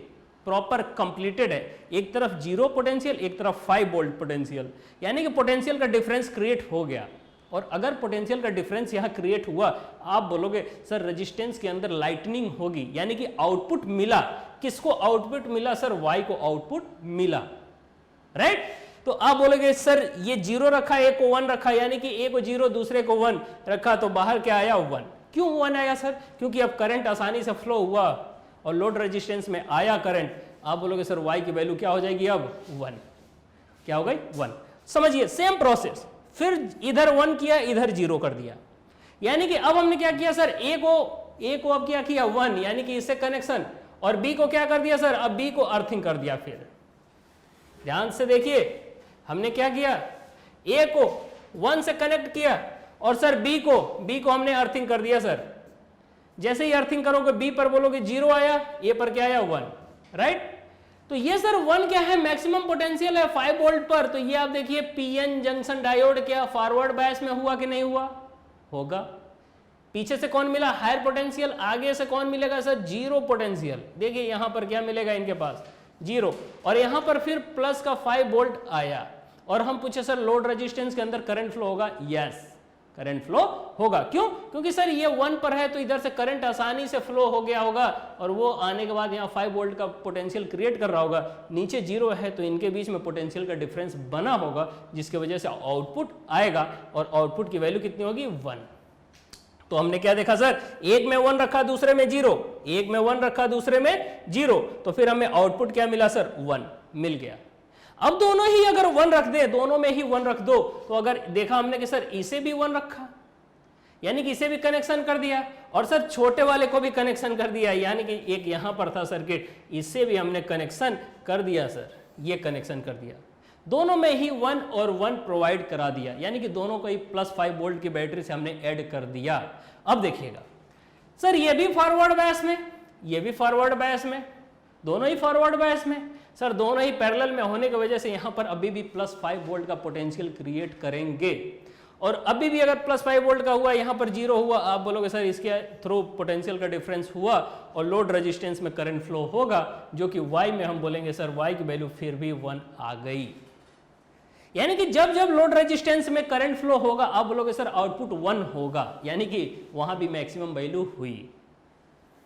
प्रॉपर कंप्लीटेड है। एक तरफ 0 पोटेंशियल, एक तरफ 5 वोल्ट पोटेंशियल, यानी कि पोटेंशियल का डिफरेंस क्रिएट हो गया। और अगर पोटेंशियल का डिफरेंस यहां क्रिएट हुआ, आप बोलोगे सर रेजिस्टेंस के अंदर लाइटनिंग होगी, यानी कि आउटपुट मिला। किसको आउटपुट मिला सर, वाई को आउटपुट मिला, राइट। तो आप बोलोगे सर ये 0 रखा, एक को 1 रखा, यानी कि एक को 0 दूसरे को 1 रखा, तो बाहर क्या आया, 1। क्यों 1 आया सर, क्योंकि अब करंट आसानी से फ्लो हुआ और लोड रेजिस्टेंस में आया करंट। आप बोलोगे सर वाई की वैल्यू क्या हो जाएगी, अब 1, क्या हो गई, 1। समझिए सेम प्रोसेस, फिर इधर 1 किया, इधर 0 कर दिया, यानी कि अब हमने क्या किया सर, ए को अब क्या किया, 1, यानी कि इससे कनेक्शन, और बी को क्या कर दिया सर, अब बी को अर्थिंग कर दिया। फिर ध्यान से देखिए, हमने क्या किया, ए को 1 से कनेक्ट किया, और सर बी को हमने अर्थिंग कर दिया। सर जैसे ही अर्थिंग करोगे बी पर बोलोगे 0 आया, ए पर क्या आया, 1, राइट। तो ये सर 1 क्या है, मैक्सिमम पोटेंशियल है 5 वोल्ट पर। तो ये आप देखिए पीएन जंक्शन डायोड क्या फॉरवर्ड बायस में हुआ कि नहीं हुआ, होगा। पीछे से कौन मिला, हायर पोटेंशियल, आगे से कौन मिलेगा सर, 0 पोटेंशियल। देखिए यहां पर क्या मिलेगा इनके पास, 0, और यहां पर फिर प्लस का 5 वोल्ट आया। और हम पूछे सर लोड रेजिस्टेंस के अंदर करंट फ्लो होगा, यस। करंट फ्लो होगा। क्यों? क्योंकि सर ये 1 पर है तो इधर से करंट आसानी से फ्लो हो गया होगा और वो आने के बाद यहाँ 5 वोल्ट का पोटेंशियल क्रिएट कर रहा होगा। नीचे 0 है तो इनके बीच में पोटेंशियल का डिफरेंस बना होगा, जिसकी वजह से आउटपुट आएगा और आउटपुट की वैल्यू कितनी होगी? 1। तो हमने क्या देखा सर, एक में 1 रखा दूसरे में 0, एक में 1 रखा दूसरे में 0, तो फिर हमें आउटपुट क्या मिला सर? 1 मिल गया। अब दोनों ही अगर 1 रख दे, दोनों में ही 1 रख दो, तो अगर देखा हमने कि सर इसे भी 1 रखा, यानी कि इसे भी कनेक्शन कर दिया और सर छोटे वाले को भी कनेक्शन कर दिया, यानी कि एक यहां पर था सर्किट, इससे भी हमने कनेक्शन कर दिया सर, ये कनेक्शन कर दिया, दोनों में ही 1 और 1 प्रोवाइड करा दिया, यानी कि दोनों को ही +5 वोल्ट की बैटरी से हमने ऐड कर दिया। अब देखिएगा सर, ये भी फॉरवर्ड बायस में, ये भी फॉरवर्ड बायस में, दोनों ही फॉरवर्ड बायस में सर, दोनों ही पैरेलल में होने की वजह से यहां पर अभी भी +5 वोल्ट का पोटेंशियल क्रिएट करेंगे। और अभी भी अगर +5 वोल्ट का हुआ, यहां पर 0 हुआ, आप बोलोगे सर इसके थ्रू पोटेंशियल का डिफरेंस हुआ और लोड रेजिस्टेंस में करंट फ्लो होगा, जो कि Y में हम बोलेंगे सर Y की वैल्यू फिर भी 1 आ गई। यानी कि जब जब लोड रेजिस्टेंस में करंट फ्लो होगा, आप बोलोगे सर आउटपुट 1 होगा, यानी कि वहां भी मैक्सिमम वैल्यू हुई,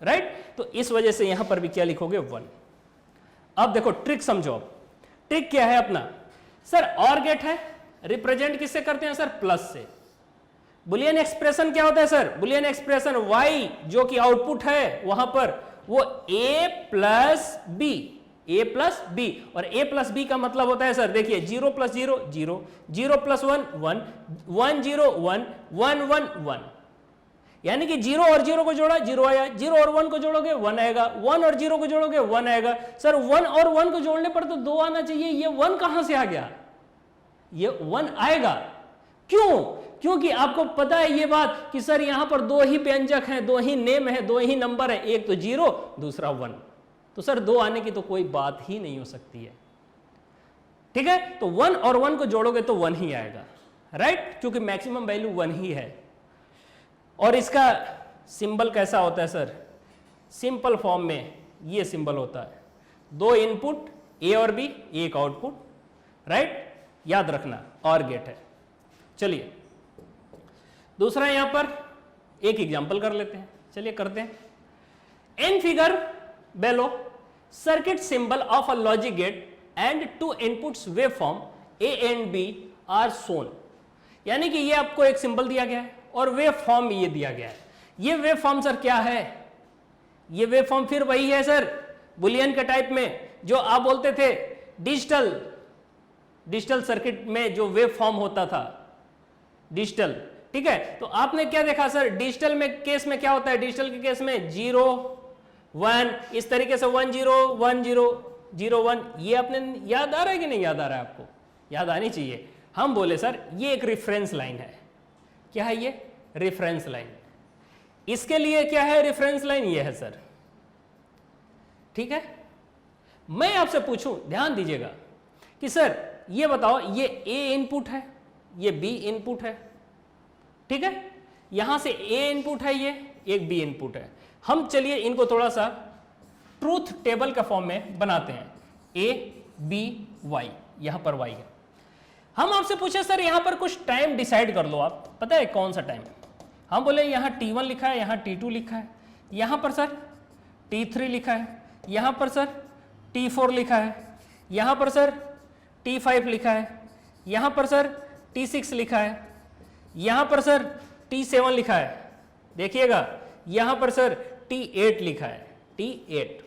राइट। तो इस वजह से यहां पर भी क्या लिखोगे? 1। अब देखो ट्रिक समझो। ट्रिक क्या है अपना सर? और गेट है, रिप्रेजेंट किससे करते हैं सर? प्लस से। बुलियन एक्सप्रेशन क्या होता है सर? बुलियन एक्सप्रेशन Y जो कि आउटपुट है वहां पर वो A plus B, A plus B, और A प्लस बी का मतलब होता है सर, देखिए 0 + 0 0, 0 + 1 1, 1 0 1, 1 1 1, यानी कि 0 और 0 को जोड़ा 0 आया, 0 और 1 को जोड़ोगे 1 आएगा, 1 और 0 को जोड़ोगे 1 आएगा। सर 1 और 1 को जोड़ने पर तो 2 आना चाहिए, ये 1 कहां से आ गया? ये 1 आएगा। क्यों? क्योंकि आपको पता है ये बात कि सर यहां पर 2 ही व्यंजक हैं, 2 ही नेम है, 2 ही नंबर है, एक तो 0 दूसरा 1, तो सर 2 आने की तो कोई बात ही नहीं हो सकती है, ठीक है। तो 1 और 1 को जोड़ोगे तो 1 ही आएगा, राइट, क्योंकि मैक्सिमम वैल्यू 1 ही है। और इसका सिंबल कैसा होता है सर? सिंपल फॉर्म में ये सिंबल होता है, 2 इनपुट A और B, एक आउटपुट, राइट, याद रखना और गेट है। चलिए दूसरा यहां पर एक एग्जांपल कर लेते हैं, चलिए करते हैं। In figure below circuit symbol of a logic gate and 2 inputs wave form A and B are shown, यानी कि ये आपको एक सिंबल दिया गया है और वेव फॉर्म ये दिया गया है। ये वेव फॉर्म सर क्या है? ये वेव फॉर्म फिर वही है सर बुलियन के टाइप में, जो आप बोलते थे डिजिटल सर्किट में जो वेव फॉर्म होता था, डिजिटल, ठीक है। तो आपने क्या देखा सर? डिजिटल में केस में क्या होता है? डिजिटल के केस में 0 1, इस तरीके से 1 0 1 0 0 1, ये आपने याद आ रहा है कि नहीं याद आ रहा है? आपको याद आनी चाहिए। हम बोले सर ये एक रेफरेंस लाइन है। क्या है ये? Reference line. इसके लिए क्या है रेफरेंस लाइन? ये है सर, ठीक है। मैं आपसे पूछूं, ध्यान दीजिएगा कि सर ये बताओ, ये A इनपुट है, ये B इनपुट है, ठीक है, यहां से A इनपुट है, ये एक B इनपुट है। हम चलिए इनको थोड़ा सा ट्रूथ टेबल के फॉर्म में बनाते हैं। A B Y, यहां पर Y है। हम आपसे पूछे सर यहां पर कुछ टाइम डिसाइड कर लो, आप पता है कौन सा टाइम? हम बोले यहां T1 लिखा है, यहां T2 लिखा है, यहां पर सर T3 लिखा है, यहां पर सर T4 लिखा है, यहां पर सर T5 लिखा है, यहां पर सर T6 लिखा है, यहां पर सर T7 लिखा है, देखिएगा यहां पर सर T8 लिखा है, T8।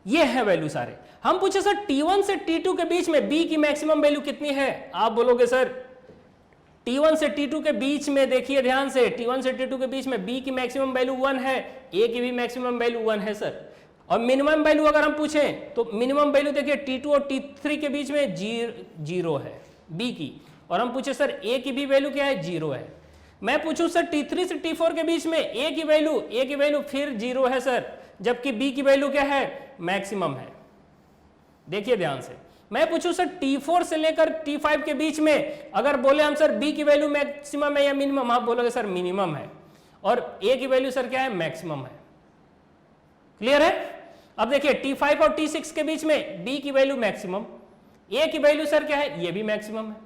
ये है वैल्यू सारे। हम पूछे सर T1 से T2 के बीच में B की मैक्सिमम वैल्यू कितनी है? आप बोलोगे सर T1 से T2 के बीच में, देखिए ध्यान से, T1 से T2 के बीच में B की मैक्सिमम वैल्यू 1 है, A की भी मैक्सिमम वैल्यू 1 है सर। और मिनिमम वैल्यू अगर हम पूछें तो मिनिमम वैल्यू देखिए T2 और T3 के बीच में 0 है B की, और हम पूछे सर A की भी वैल्यू क्या है? 0 है। मैं पूछूं सर T3 से T4 के बीच में A की वैल्यू फिर 0 है सर, जबकि B की वैल्यू क्या है? मैक्सिमम है। देखिए ध्यान से, मैं पूछूं सर T4 से लेकर T5 के बीच में अगर बोले हम सर B की वैल्यू मैक्सिमम है या मिनिमम, आप बोलोगे सर मिनिमम है, और A की वैल्यू सर क्या है? मैक्सिमम है। क्लियर है? अब देखिए T5 और T6 के बीच में B की वैल्यू मैक्सिमम, A की वैल्यू सर क्या है? ये भी मैक्सिमम है।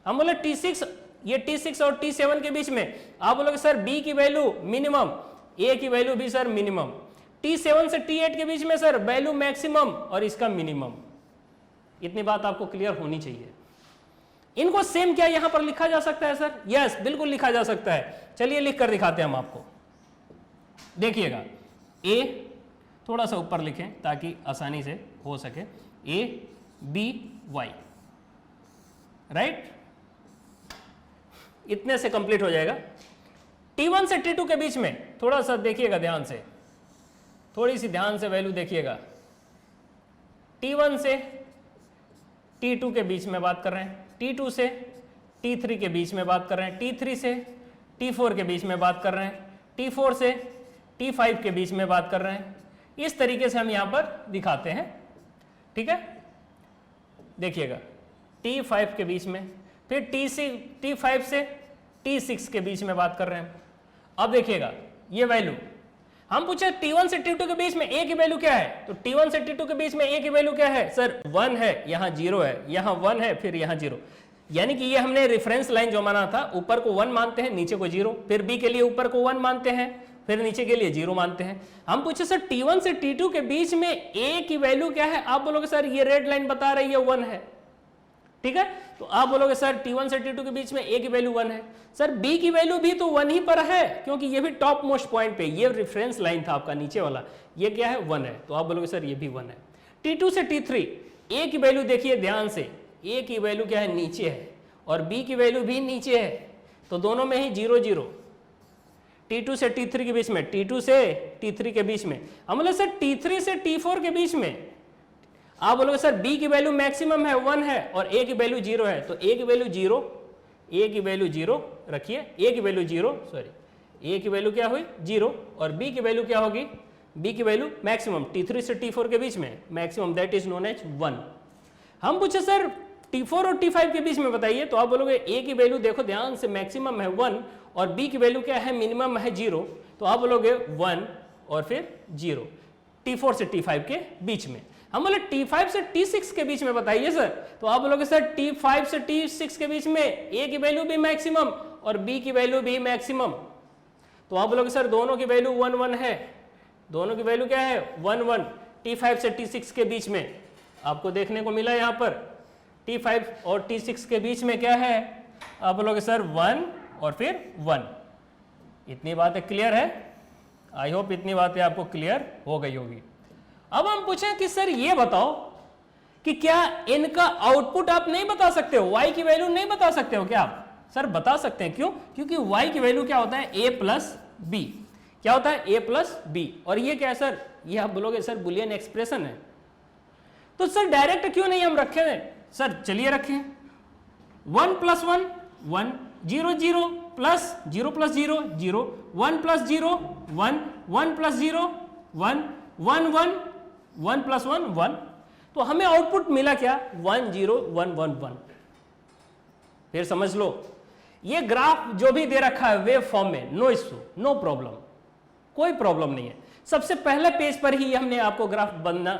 हम बोले T6 ये T6 और T7 के बीच में, आप बोलोगे सर B की वैल्यू मिनिमम, A की वैल्यू भी सर मिनिमम, T7 से T8 के बीच में सर वैल्यू मैक्सिमम और इसका मिनिमम। इतनी बात आपको क्लियर होनी चाहिए। इनको सेम क्या यहां पर लिखा जा सकता है सर? यस, बिल्कुल लिखा जा सकता है। चलिए लिख कर दिखाते हैं हम आपको। देखिएगा, A थोड़ा सा ऊपर लिखें ताकि आसानी से हो सके, A B Y, राइट? इतने से कंप्लीट हो जाएगा। T1 से T2 के बीच में थोड़ा सा देखिएगा ध्यान से, थोड़ी सी ध्यान से वैल्यू देखिएगा। T1 से T2 के बीच में बात कर रहे हैं, T2 से T3 के बीच में बात कर रहे हैं, T3 से T4 के बीच में बात कर रहे हैं, T4 से T5 के बीच में बात कर रहे हैं। इस तरीके से हम यहां पर दिखाते हैं, ठीक है? देखिएगा, T5 के बीच में, फिर T5 से T6 के बीच में बात कर रहे हैं। अब देखिएगा ये वैल्यू हम पूछे T1 से T2 के बीच में A की वैल्यू क्या है, तो T1 से T2 के बीच में A की वैल्यू क्या है सर? 1 है, यहां 0 है, यहां 1 है, फिर यहां 0। यानी कि ये हमने रेफरेंस लाइन जो माना था, ऊपर को 1 मानते हैं, नीचे को 0, फिर B के लिए ऊपर को 1 मानते हैं, फिर नीचे के लिए 0 मानते हैं। हम पूछे सर T1 से T2 के बीच में A की वैल्यू क्या है, आप बोलोगे सर ये रेड लाइन बता रही है 1 है, ठीक है? तो आप बोलोगे सर T1 से T2 के बीच में A की वैल्यू 1 है। सर B की वैल्यू भी तो 1 ही पर है, क्योंकि ये भी टॉप मोस्ट पॉइंट पे, ये रेफरेंस लाइन था आपका नीचे वाला, ये क्या है 1 है, तो आप बोलोगे सर ये भी 1 है। T2 से T3 A की वैल्यू देखिए ध्यान से, A की वैल्यू क्या है, नीचे है, और B की वैल्यू भी नीचे है, तो दोनों में ही 0 0। T2 से T3 के बीच में, T2 से T3 के बीच में, हम बोले सर T3 से T4 के बीच में, आप बोलोगे सर B की वैल्यू मैक्सिमम है 1 है और A की वैल्यू 0 है, तो A की वैल्यू 0, A की वैल्यू 0 रखिए, A की वैल्यू 0, सॉरी A की वैल्यू क्या हुई 0, और B की वैल्यू क्या होगी, B की वैल्यू मैक्सिमम T3 से T4 के बीच में maximum, that is known as 1। हम पूछे सर T4 और T5 के बीच में बताइए, तो आप बोलोगे A की वैल्यू देखो ध्यान से मैक्सिमम है 1 और B की वैल्यू क्या है, मिनिमम है 0, तो आप बोलोगे 1 और फिर 0। T4 से T5 के बीच में, हम बोले T5 से T6 के बीच में बताइए सर, तो आप बोलोगे सर T5 से T6 के बीच में A की वैल्यू भी मैक्सिमम और B की वैल्यू भी मैक्सिमम, तो आप बोलोगे सर दोनों की वैल्यू 1 1 है, दोनों की वैल्यू क्या है 1 1। T5 से T6 के बीच में आपको देखने को मिला यहाँ पर T5 और T6 के बीच में क्या है, आप बोलोगे सर 1 और फिर 1। इतनी बातें क्लियर है? आई होप इतनी बातें आपको क्लियर हो गई होगी। अब हम पूछें कि सर ये बताओ कि क्या इनका आउटपुट आप नहीं बता सकते हो, y की वैल्यू नहीं बता सकते हो क्या आप? सर बता सकते हैं, क्यों? क्योंकि y की वैल्यू क्या होता है, a प्लस बी। क्या होता है, a प्लस बी, और ये क्या है सर, ये आप बोलोगे सर बुलियन एक्सप्रेशन है, तो सर डायरेक्ट क्यों नहीं हम रखे हैं? सर चलिए रखें, 1 plus 1 1, 0 0 plus 0 plus 0 0, 1 plus 0 1, 1 plus 0 1, 1 1, 1 plus 1 1, तो हमें आउटपुट मिला क्या, 1 0 1 1 1। फिर समझ लो, ये ग्राफ जो भी दे रखा है वेव फॉर्म में, नो इश्यू, नो प्रॉब्लम, कोई प्रॉब्लम नहीं है। सबसे पहले पेज पर ही हमने आपको ग्राफ बनना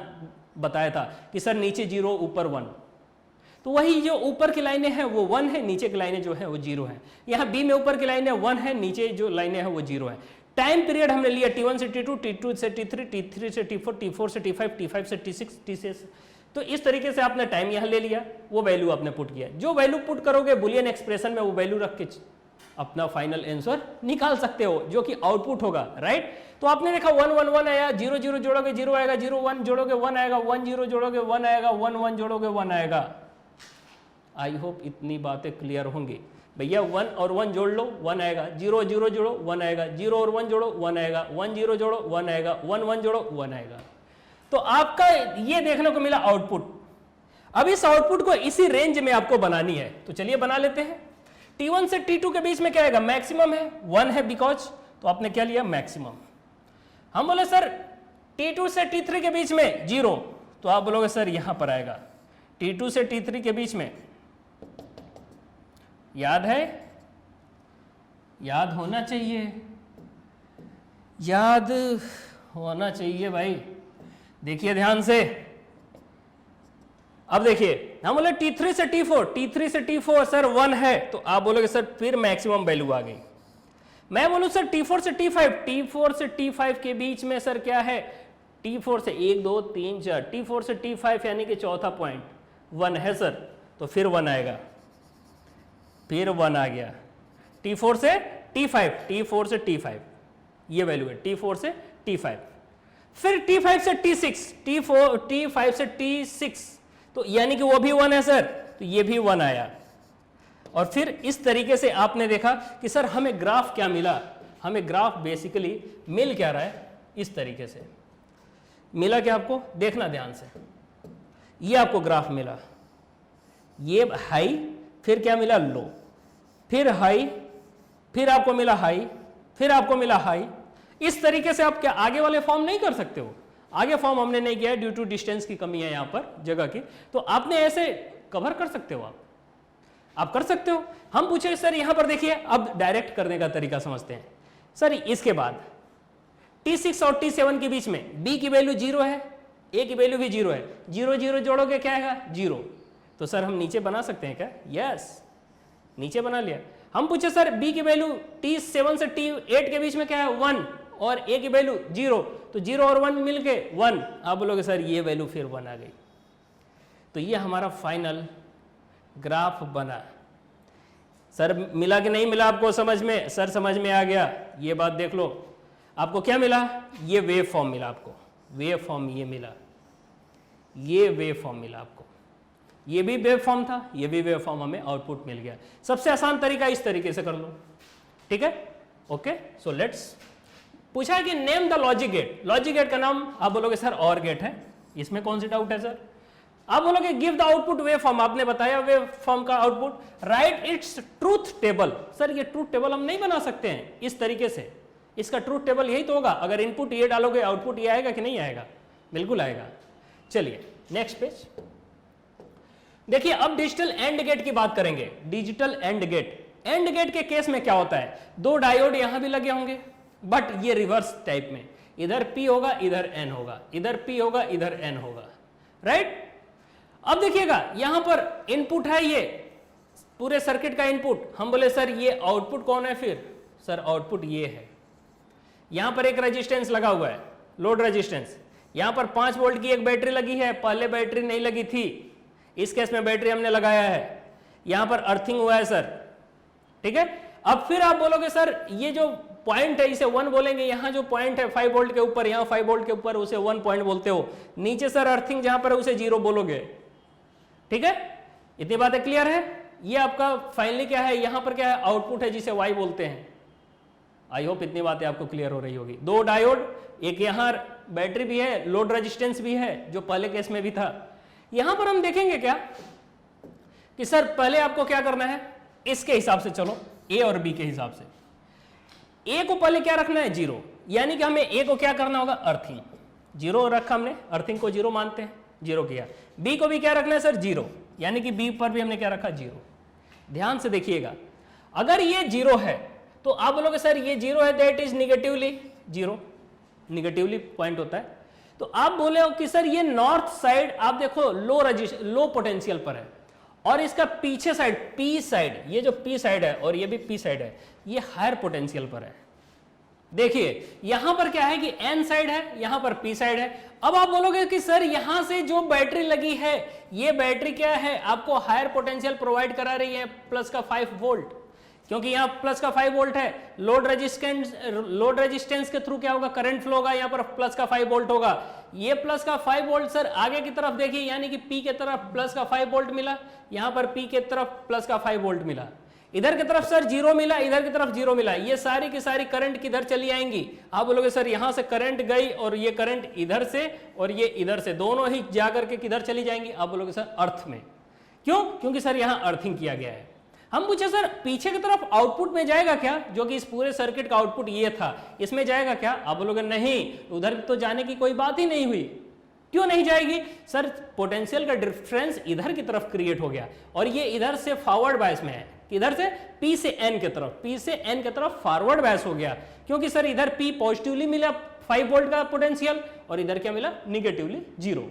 बताया था कि सर नीचे 0 ऊपर 1, तो वही जो ऊपर की लाइनें हैं वो 1 है, नीचे की लाइनें जो है वो 0 है। यहाँ बी में ऊपर की लाइनें 1 है, नीचे जो लाइनें हैं वो 0 है। टाइम पीरियड हमने लिया T1 से T2, T2 से T3, T3 से T4, T4 से T5, T5 से T6, T6, तो इस तरीके से आपने टाइम यहाँ ले लिया, वो वैल्यू आपने पुट किया। जो वैल्यू पुट करोगे बुलियन एक्सप्रेशन में, वो वैल्यू रख के अपना फाइनल आंसर निकाल सकते हो, जो कि आउटपुट होगा, राइट? तो आपने देखा 1 1 1 आया, 0 0 जोड़ोगे 0 आएगा, 0 1 जोड़ोगे 1 आएगा, 1 0 जोड़ोगे 1 आएगा, 1 1 जोड़ोगे 1 आएगा। आई होप इतनी बातें क्लियर होंगी। भैया 1 और 1 जोड़ लो 1 आएगा, 0 0 जोड़ो 1 आएगा, 0 और 1 जोड़ो 1 आएगा, 1 0 जोड़ो 1 आएगा, 1 1 जोड़ो 1 आएगा। तो आपका ये देखने को मिला आउटपुट। अब इस आउटपुट को इसी रेंज में आपको बनानी है, तो चलिए बना लेते हैं। T1 से T2 के बीच में क्या आएगा, मैक्सिमम है 1 है बिकॉज, तो आपने क्या लिया मैक्सिमम। हम बोले सर T2 से T3 के बीच में 0, तो आप बोलोगे सर यहां पर आएगा। T2 से T3 के बीच में याद है, याद होना चाहिए, याद होना चाहिए भाई, देखिए ध्यान से। अब देखिए हम बोले T3 से T4, T3 से T4 सर 1 है, तो आप बोलोगे सर फिर मैक्सिमम वैल्यू आ गई। मैं बोलूं सर T4 से T5, T4 से T5 के बीच में सर क्या है, T4 से 1 2 3 4, T4 से T5 यानी कि चौथा पॉइंट 1 है सर, तो फिर 1 आएगा, फिर 1 आ गया। T4 से T5, T4 से T5 ये वैल्यू है, T4 से T5, फिर T5 से T6, T5 से T6, तो यानी कि वो भी 1 है सर, तो ये भी 1 आया। और फिर इस तरीके से आपने देखा कि सर हमें ग्राफ क्या मिला, हमें ग्राफ बेसिकली मिल क्या रहा है, इस तरीके से मिला। क्या आपको देखना ध्यान से, ये आपको ग्राफ मिला, ये हाई, फिर क्या मिला लो, फिर हाई, फिर आपको मिला हाई, फिर आपको मिला हाई। इस तरीके से आप क्या आगे वाले फॉर्म नहीं कर सकते हो, आगे फॉर्म हमने नहीं किया है ड्यू टू डिस्टेंस की कमी है यहां पर जगह की, तो आपने ऐसे कवर कर सकते हो, आप कर सकते हो। हम पूछे सर यहां पर देखिए, अब डायरेक्ट करने का तरीका समझते हैं। सर इसके बाद T6 और T7 के बीच में B की वैल्यू 0 है, A की वैल्यू भी 0 है, 0 0 जोड़ोगे क्या आएगा 0, तो सर हम नीचे बना सकते हैं क्या, यस नीचे बना लिया। हम पूछे सर B की वैल्यू T7 से T8 के बीच में क्या है 1 और A की वैल्यू 0, तो 0 और 1 मिलके 1, आप बोलोगे सर ये वैल्यू फिर 1 आ गई। तो ये हमारा फाइनल ग्राफ बना। सर मिला कि नहीं मिला आपको समझ में, सर समझ में आ गया, ये बात देख लो। आपको क्या मिला, ये वेव फॉर्म मिला आपको, वेव फॉर्म ये मिला, ये वेव फॉर्म मिला आपको, ये भी वेव फॉर्म था, ये भी वेव फॉर्म, हमें आउटपुट मिल गया। सबसे आसान तरीका इस तरीके से कर लो, ठीक है, ओके। सो लेट्स, पूछा है कि name the logic gate, logic gate का नाम आप बोलोगे सर और गेट है, इसमें कौन सी डाउट है सर। आप बोलोगे give the output wave form, आपने बताया वेव फॉर्म का output, right its truth table. Sir ये ट्रूथ टेबल हम नहीं बना सकते हैं इस तरीके से, इसका ट्रूथ टेबल यही तो होगा, अगर इनपुट ये डालोगे आउटपुट ये आएगा कि नहीं आएगा, बिल्कुल आएगा। चलिए नेक्स्ट पेज देखिए, अब डिजिटल एंड गेट की बात करेंगे। Digital and gate, and gate के केस में क्या होता है, दो डायोड यहां भी लगे होंगे, बट ये रिवर्स टाइप में, इधर P होगा इधर N होगा, इधर P होगा इधर N होगा, राइट। अब देखिएगा यहां पर इनपुट है, ये पूरे सर्किट का इनपुट, हम बोले सर ये आउटपुट कौन है, फिर सर आउटपुट ये है। यहां पर एक रेजिस्टेंस लगा हुआ है, लोड रेजिस्टेंस, यहां पर 5 वोल्ट की एक बैटरी लगी है, पहले बैटरी नहीं लगी थी, इस केस में बैटरी हमने लगाया है, यहां पर अर्थिंग हुआ है सर, ठीक है। अब फिर आप बोलोगे सर ये जो पॉइंट है इसे 1 बोलेंगे, यहां जो पॉइंट है 5 वोल्ट के ऊपर, यहां 5 वोल्ट के ऊपर उसे 1 पॉइंट बोलते हो, नीचे सर अर्थिंग जहां पर उसे 0 बोलोगे, ठीक है। इतनी बातें क्लियर है। ये आपका फाइनली क्या है, यहां पर क्या है आउटपुट है जिसे Y बोलते हैं। आई होप इतनी बातें आपको क्लियर हो रही होगी। दो डायोड, एक यहां बैटरी भी है, लोड रेजिस्टेंस भी है जो पहले केस में भी था। यहां पर हम देखेंगे क्या कि सर पहले आपको क्या करना है, इसके हिसाब से चलो, A और B के हिसाब से। A को पहले क्या रखना है 0, यानी कि हमें A को क्या करना होगा अर्थिंग, 0 रखा हमने, अर्थिंग को 0 मानते हैं, 0 किया। B को भी क्या रखना है सर 0, यानी कि B पर भी हमने क्या रखा 0। ध्यान से देखिएगा, अगर ये 0 है तो आप बोलोगे सर ये 0 है, that is negatively 0, negatively point होता है। तो आप बोले हो कि सर ये नॉर्थ साइड आप देखो लो पोटेंशियल पर है, और इसका पीछे साइड P साइड, ये जो P साइड है और ये भी P साइड है, ये हायर पोटेंशियल पर है। देखिए यहां पर क्या है कि N साइड है, यहां पर P साइड है। अब आप बोलोगे कि सर यहां से जो बैटरी लगी है, ये बैटरी क्या है आपको हायर पोटेंशियल प्रोवाइड करा रही है, प्लस का 5 वोल्ट, क्योंकि यहां प्लस का 5 वोल्ट है। लोड रेजिस्टेंस के थ्रू क्या होगा, करंट फ्लो होगा, यहां पर प्लस का 5 वोल्ट होगा। ये प्लस का 5 वोल्ट सर आगे की तरफ देखिए, यानी कि P के तरफ प्लस का 5 वोल्ट मिला, यहां पर P के तरफ प्लस का 5 वोल्ट मिला, इधर की तरफ सर 0 मिला, इधर की तरफ 0 मिला। ये सारी की सारी करंट किधर चली आएंगी, आप बोलोगे सर यहां से करंट गई और ये करंट इधर से और ये इधर से, दोनों ही जाकर के किधर चली जाएंगी, आप बोलोगे सर अर्थ में। क्यों, क्योंकि सर यहां अर्थिंग किया गया है। हम पूछे सर पीछे की तरफ आउटपुट में जाएगा क्या, जो कि इस पूरे सर्किट का आउटपुट ये था, इसमें जाएगा क्या, आप बोलोगे नहीं, उधर तो जाने की कोई बात ही नहीं हुई। क्यों नहीं जाएगी सर, पोटेंशियल का डिफरेंस इधर की तरफ क्रिएट हो गया और ये इधर से फॉरवर्ड बायस में है, इधर से P से N की तरफ, P से N की तरफ फॉरवर्ड बायस हो गया, क्योंकि सर इधर P पॉजिटिवली मिला 5 वोल्ट का पोटेंशियल और इधर क्या मिला निगेटिवली 0,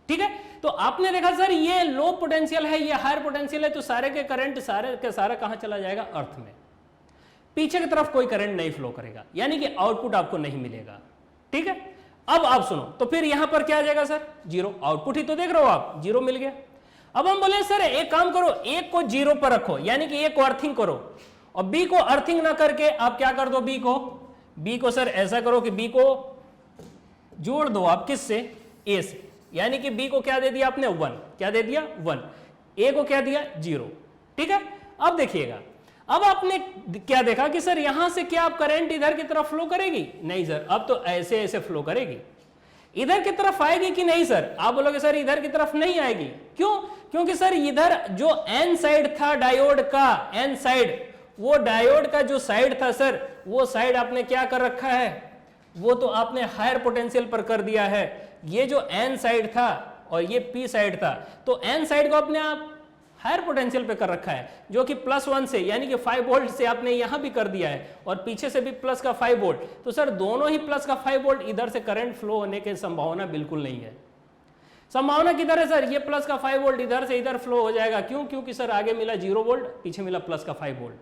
ठीक है। तो आपने देखा सर ये लो पोटेंशियल है, ये हायर पोटेंशियल है, तो सारे के करंट सारे के सारा कहां चला जाएगा? अर्थ में। पीछे की तरफ कोई करंट नहीं फ्लो करेगा, यानी कि आउटपुट आपको नहीं मिलेगा। ठीक है, अब आप सुनो, तो फिर यहां पर क्या आ जाएगा सर? जीरो। आउटपुट ही तो देख रहे हो आप, जीरो मिल गया। अब हम बोले सर एक काम करो, एक को जीरो पर रखो, यानी कि एक को अर्थिंग करो, और बी को अर्थिंग ना करके आप क्या कर दो? बी को सर ऐसा करो कि बी को जोड़ दो आप किससे? ए से, यानी कि बी को क्या दे दिया आपने? 1। क्या दे दिया? 1। ए को क्या दिया? 0। ठीक है, अब देखिएगा, अब आपने क्या देखा कि सर यहां से क्या आप करंट इधर की तरफ फ्लो करेगी? नहीं सर, अब तो ऐसे ऐसे फ्लो करेगी। इधर की तरफ आएगी कि नहीं सर? आप बोलोगे सर इधर की तरफ नहीं आएगी। क्यों? क्योंकि सर इधर जो एन साइड था डायोड का, एन साइड, वो डायोड का जो साइड था सर, वो साइड आपने क्या कर रखा है? वो तो आपने हायर पोटेंशियल पर कर दिया है। ये जो एन साइड था और ये पी साइड था, तो एन साइड को अपने आप हायर पोटेंशियल पे कर रखा है, जो कि +1 से यानी कि 5 वोल्ट से आपने यहां भी कर दिया है, और पीछे से भी प्लस का 5 वोल्ट। तो सर दोनों ही प्लस का 5 वोल्ट, इधर से करंट फ्लो होने की संभावना बिल्कुल नहीं है। संभावना किधर है सर? ये प्लस का 5 वोल्ट इधर से इधर फ्लो हो जाएगा। क्यों? क्योंकि सर आगे मिला 0 वोल्ट, पीछे मिला प्लस का 5 वोल्ट,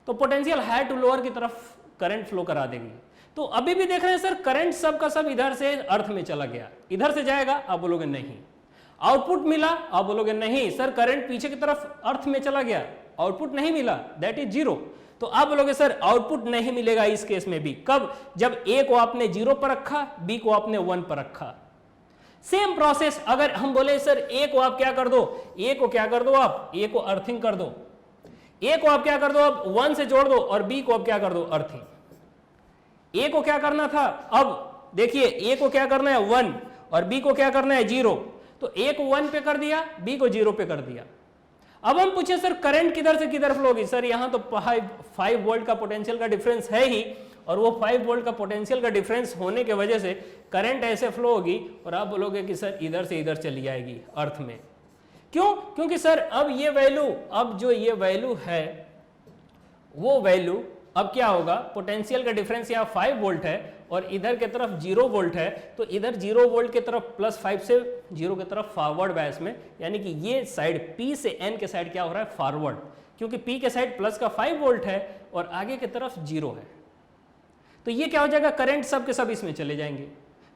तो पोटेंशियल हायर टू लोअर की तरफ करंट फ्लो करा देगी। तो अभी भी देख रहे हैं सर करंट सब का सब इधर से अर्थ में चला गया, इधर से जाएगा? आप बोलोगे नहीं। आउटपुट मिला? आप बोलोगे नहीं सर, करंट पीछे की तरफ अर्थ में चला गया, आउटपुट नहीं मिला, दैट इज 0। तो आप बोलोगे सर आउटपुट नहीं मिलेगा इस केस में भी। कब? जब ए को आपने 0 पर रखा, बी को आपने 1 पर रखा। सेम प्रोसेस अगर हम बोले सर ए को आप क्या कर दो? ए को क्या कर दो आप? ए को अर्थिंग कर दो। ए को आप क्या कर दो? अब 1 से जोड़ दो, और बी को आप क्या कर दो? अर्थिंग। ए को क्या करना था? अब देखिए ए को क्या करना है? 1, और बी को क्या करना है? 0। तो ए को 1 पे कर दिया, बी को 0 पे कर दिया। अब हम पूछे सर करंट किधर से किधर फ्लो होगी? सर यहां तो 5 वोल्ट का पोटेंशियल का डिफरेंस है ही, और वो 5 वोल्ट का पोटेंशियल का डिफरेंस होने के वजह से करंट ऐसे फ्लो होगी, और आप बोलोगे कि सर इधर से इधर चली जाएगी अर्थ में। क्यों? क्योंकि सर अब ये वैल्यू, अब जो ये वैल्यू है, वो वैल्यू अब क्या होगा? पोटेंशियल का डिफरेंस यहाँ 5 वोल्ट है, और इधर की तरफ 0 वोल्ट है, तो इधर 0 वोल्ट की तरफ +5 से 0 की तरफ फॉरवर्ड बायस में, यानी कि ये साइड P से N के साइड क्या हो रहा है? फॉरवर्ड, क्योंकि P के साइड प्लस का 5 वोल्ट है और आगे की तरफ 0 है। तो ये क्या हो जाएगा? करंट सब के सब इसमें चले जाएंगे।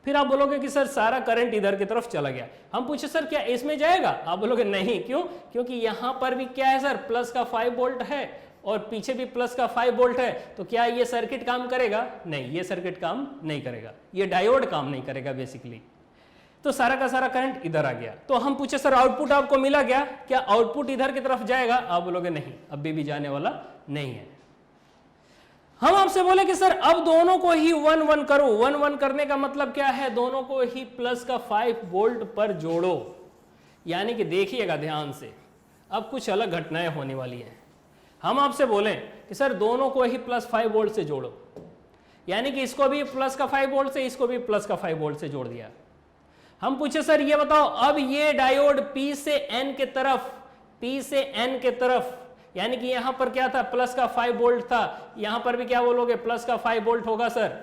फिर आप बोलोगे कि सर सारा करंट इधर की तरफ चला गया। हम पूछे सर क्या इसमें जाएगा? आप बोलोगे नहीं। क्यों? क्योंकि यहां पर भी क्या है सर? प्लस का 5 वोल्ट है, और पीछे भी प्लस का 5 वोल्ट है, तो क्या ये सर्किट काम करेगा? नहीं, ये सर्किट काम नहीं करेगा, ये डायोड काम नहीं करेगा बेसिकली। तो सारा का सारा करंट इधर आ गया। तो हम पूछे सर आउटपुट आपको मिला क्या? क्या आउटपुट इधर की तरफ जाएगा? आप बोलोगे नहीं, अभी भी जाने वाला नहीं है। हम आपसे बोले कि सर अब दोनों को ही 1-1 करो। 1-1 करने का मतलब क्या है? दोनों को ही प्लस का 5 वोल्ट पर जोड़ो। यानी कि देखिएगा ध्यान से, अब कुछ अलग घटनाएं होने वाली हैं। हम आपसे बोलें कि सर दोनों को ही +5 वोल्ट से जोड़ो, यानी कि इसको भी प्लस का 5 वोल्ट से, इसको भी प्लस का 5 वोल्ट से जोड़ दिया। हम पूछे सर ये बताओ, अब ये डायोड P से N के तरफ, P से N के तरफ, यानी कि यहां पर क्या था? प्लस का 5 वोल्ट था, यहां पर भी क्या बोलोगे? प्लस का 5 वोल्ट होगा सर।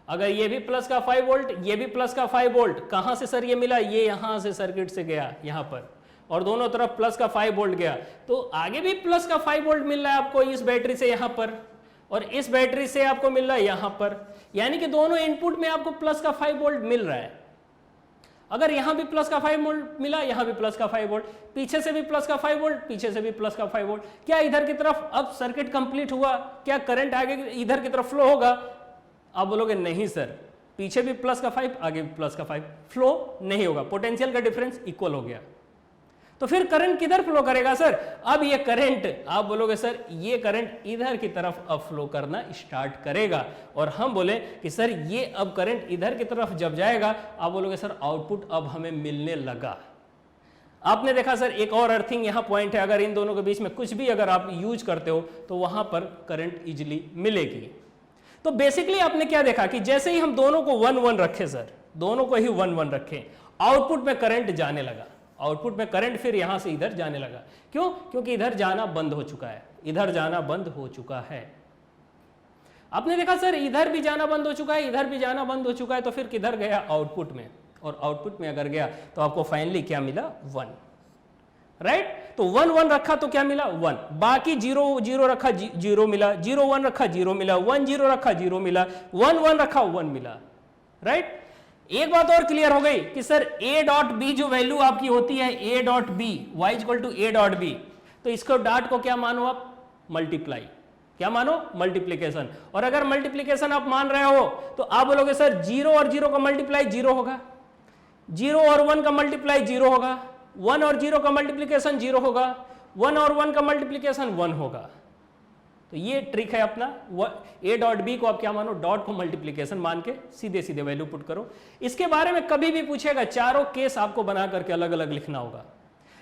अगर ये भी प्लस का 5 वोल्ट, ये भी प्लस का 5 वोल्ट, कहां से सर ये मिला? ये यहां से सर्किट से गया यहां पर, और दोनों तरफ प्लस का 5 वोल्ट गया, तो आगे भी प्लस का 5 वोल्ट मिल रहा है आपको इस बैटरी से यहां पर, और इस बैटरी से आपको मिल रहा है यहां पर, यानी कि दोनों इनपुट में आपको प्लस का 5 वोल्ट मिल रहा है। अगर यहां भी प्लस का 5 वोल्ट मिला, यहां भी प्लस का 5 वोल्ट, पीछे से भी प्लस का 5 वोल्ट, पीछे से भी प्लस का 5 वोल्ट, क्या इधर की तरफ अब सर्किट कंप्लीट हुआ? क्या करंट आगे इधर की तरफ फ्लो होगा? आप बोलोगे नहीं सर, पीछे भी प्लस का 5, आगे भी प्लस का 5, फ्लो नहीं होगा, पोटेंशियल का डिफरेंस इक्वल हो गया। तो फिर करंट किधर फ्लो करेगा सर? अब ये करंट, आप बोलोगे सर ये करंट इधर की तरफ अब फ्लो करना स्टार्ट करेगा, और हम बोले कि सर ये अब करंट इधर की तरफ जब जाएगा, आप बोलोगे सर आउटपुट अब हमें मिलने लगा। आपने देखा सर एक और अर्थिंग यहां पॉइंट है, अगर इन दोनों के बीच में कुछ भी अगर आप यूज करते हो तो वहां पर करंट इजिली मिलेगी। तो बेसिकली आपने क्या देखा कि जैसे ही हम दोनों को 1-1 रखे सर, दोनों को ही 1-1 रखे, आउटपुट में करंट जाने लगा, आउटपुट में करंट फिर यहां से इधर जाने लगा। क्यों? क्योंकि इधर जाना बंद हो चुका है, इधर जाना बंद हो चुका है। आपने देखा सर इधर भी जाना बंद हो चुका है, इधर भी जाना बंद हो चुका है, तो फिर किधर गया? आउटपुट में। और आउटपुट में अगर गया तो आपको फाइनली क्या मिला 1, राइट। तो 1 1 रखा तो क्या मिला 1, बाकी 0 0 रखा 0 मिला, 0 1 रखा 0 मिला, 1 0 रखा 0 मिला, 1 1 रखा 1 मिला, राइट। एक बात और क्लियर हो गई कि सर a डॉट बी जो वैल्यू आपकी होती है a dot B y equal to a dot B, तो इसको डॉट को क्या मानो आप, मल्टीप्लाई, क्या मानो, मल्टीप्लीकेशन। और अगर मल्टीप्लीकेशन आप मान रहे हो तो आप बोलोगे सर 0 और 0 का मल्टीप्लाई 0 होगा, 0 और 1 का मल्टीप्लाई 0 होगा, 1 और 0 का मल्टीप्लीकेशन 0 होगा, 1 और 1 का मल्टीप्लीकेशन 1 होगा। तो ये ट्रिक है अपना, a डॉट बी को आप क्या मानो, डॉट को मल्टीप्लीकेशन मान के सीधे सीधे वैल्यू पुट करो। इसके बारे में कभी भी पूछेगा, चारों केस आपको बना करके अलग अलग लिखना होगा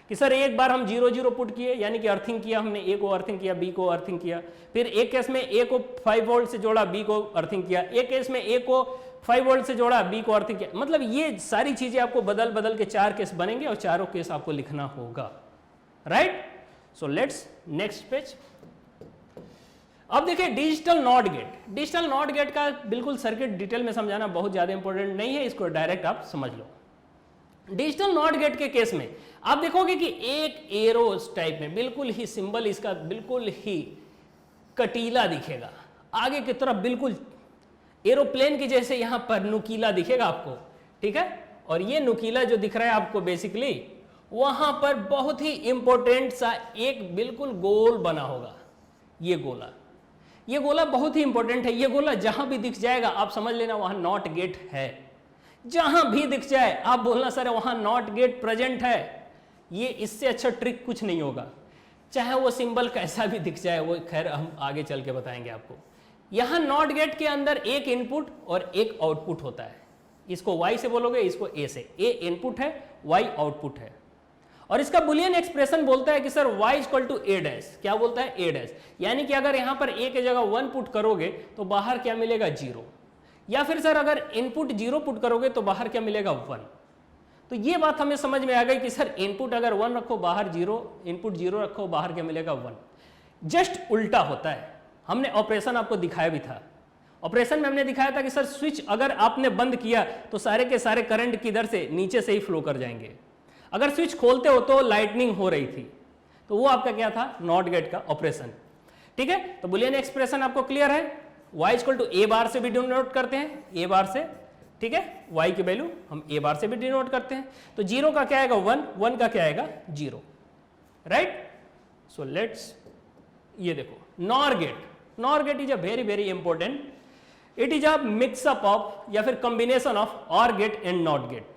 कि सर एक बार हम 0 0 पुट किए, यानी कि अर्थिंग किया हमने, a को अर्थिंग किया, b को अर्थिंग किया, फिर एक केस में a को 5 वोल्ट से जोड़ा, b को अर्थिंग किया, एक केस में a को 5 वोल्ट से जोड़ा, b को अर्थिंग किया। मतलब ये सारी चीजें आपको बदल बदल के 4 केस बनेंगे और चारों केस आपको लिखना होगा, right. So let's next page. अब देखिए digital not gate. Digital not gate का बिल्कुल सर्किट डिटेल में समझाना बहुत ज्यादा इंपॉर्टेंट नहीं है, इसको डायरेक्ट आप समझ लो। डिजिटल नॉट गेट के केस में आप देखोगे कि एक एरो टाइप में बिल्कुल ही सिंबल इसका बिल्कुल ही कटीला दिखेगा, आगे की तरफ बिल्कुल एरोप्लेन की जैसे यहां पर नुकीला दिखेगा आपको, ठीक है। और ये नुकीला जो दिख रहा है आपको बेसिकली वहां पर बहुत ही इंपॉर्टेंट सा एक बिल्कुल गोल बना होगा। ये गोला बहुत ही इंपॉर्टेंट है। ये गोला जहां भी दिख जाएगा आप समझ लेना वहां नॉट गेट है। जहां भी दिख जाए आप बोलना सर वहां नॉट गेट प्रेजेंट है। ये इससे अच्छा ट्रिक कुछ नहीं होगा, चाहे वो सिंबल कैसा भी दिख जाए, वो खैर हम आगे चल के बताएंगे आपको। यहां नॉट गेट के अंदर एक इनपुट और एक आउटपुट होता है। इसको y से बोलोगे, इसको a से। a इनपुट है, y आउटपुट है। और इसका बुलियन एक्सप्रेशन बोलता है कि sir y equal to a dash. क्या बोलता है, a डैश। यानी कि अगर यहां पर a की जगह 1 पुट करोगे तो बाहर क्या मिलेगा 0, या फिर सर अगर इनपुट 0 पुट करोगे तो बाहर क्या मिलेगा 1। तो ये बात हमें समझ में आ गई कि सर इनपुट अगर 1 रखो बाहर 0, इनपुट 0 रखो बाहर क्या मिलेगा 1। जस्ट उल्टा होता है। हमने ऑपरेशन आपको दिखाया भी था। ऑपरेशन में हमने दिखाया था कि सर स्विच अगर आपने बंद किया तो सारे के सारे करंट किधर से, नीचे से ही फ्लो कर जाएंगे। अगर स्विच खोलते हो तो लाइटनिंग हो रही थी, तो वो आपका क्या था, नॉट गेट का ऑपरेशन, ठीक है। तो बुलियन एक्सप्रेशन आपको क्लियर है। y इक्वल टू a बार से भी डिनोट करते हैं, a बार से, ठीक है। y की वैल्यू हम a बार से भी डिनोट करते हैं। तो 0 का क्या आएगा 1, 1 का क्या आएगा 0, राइट। सो लेट्स ये देखो nor gate. Nor gate is a very very important, it is a mixup of या फिर combination of or gate and not gate.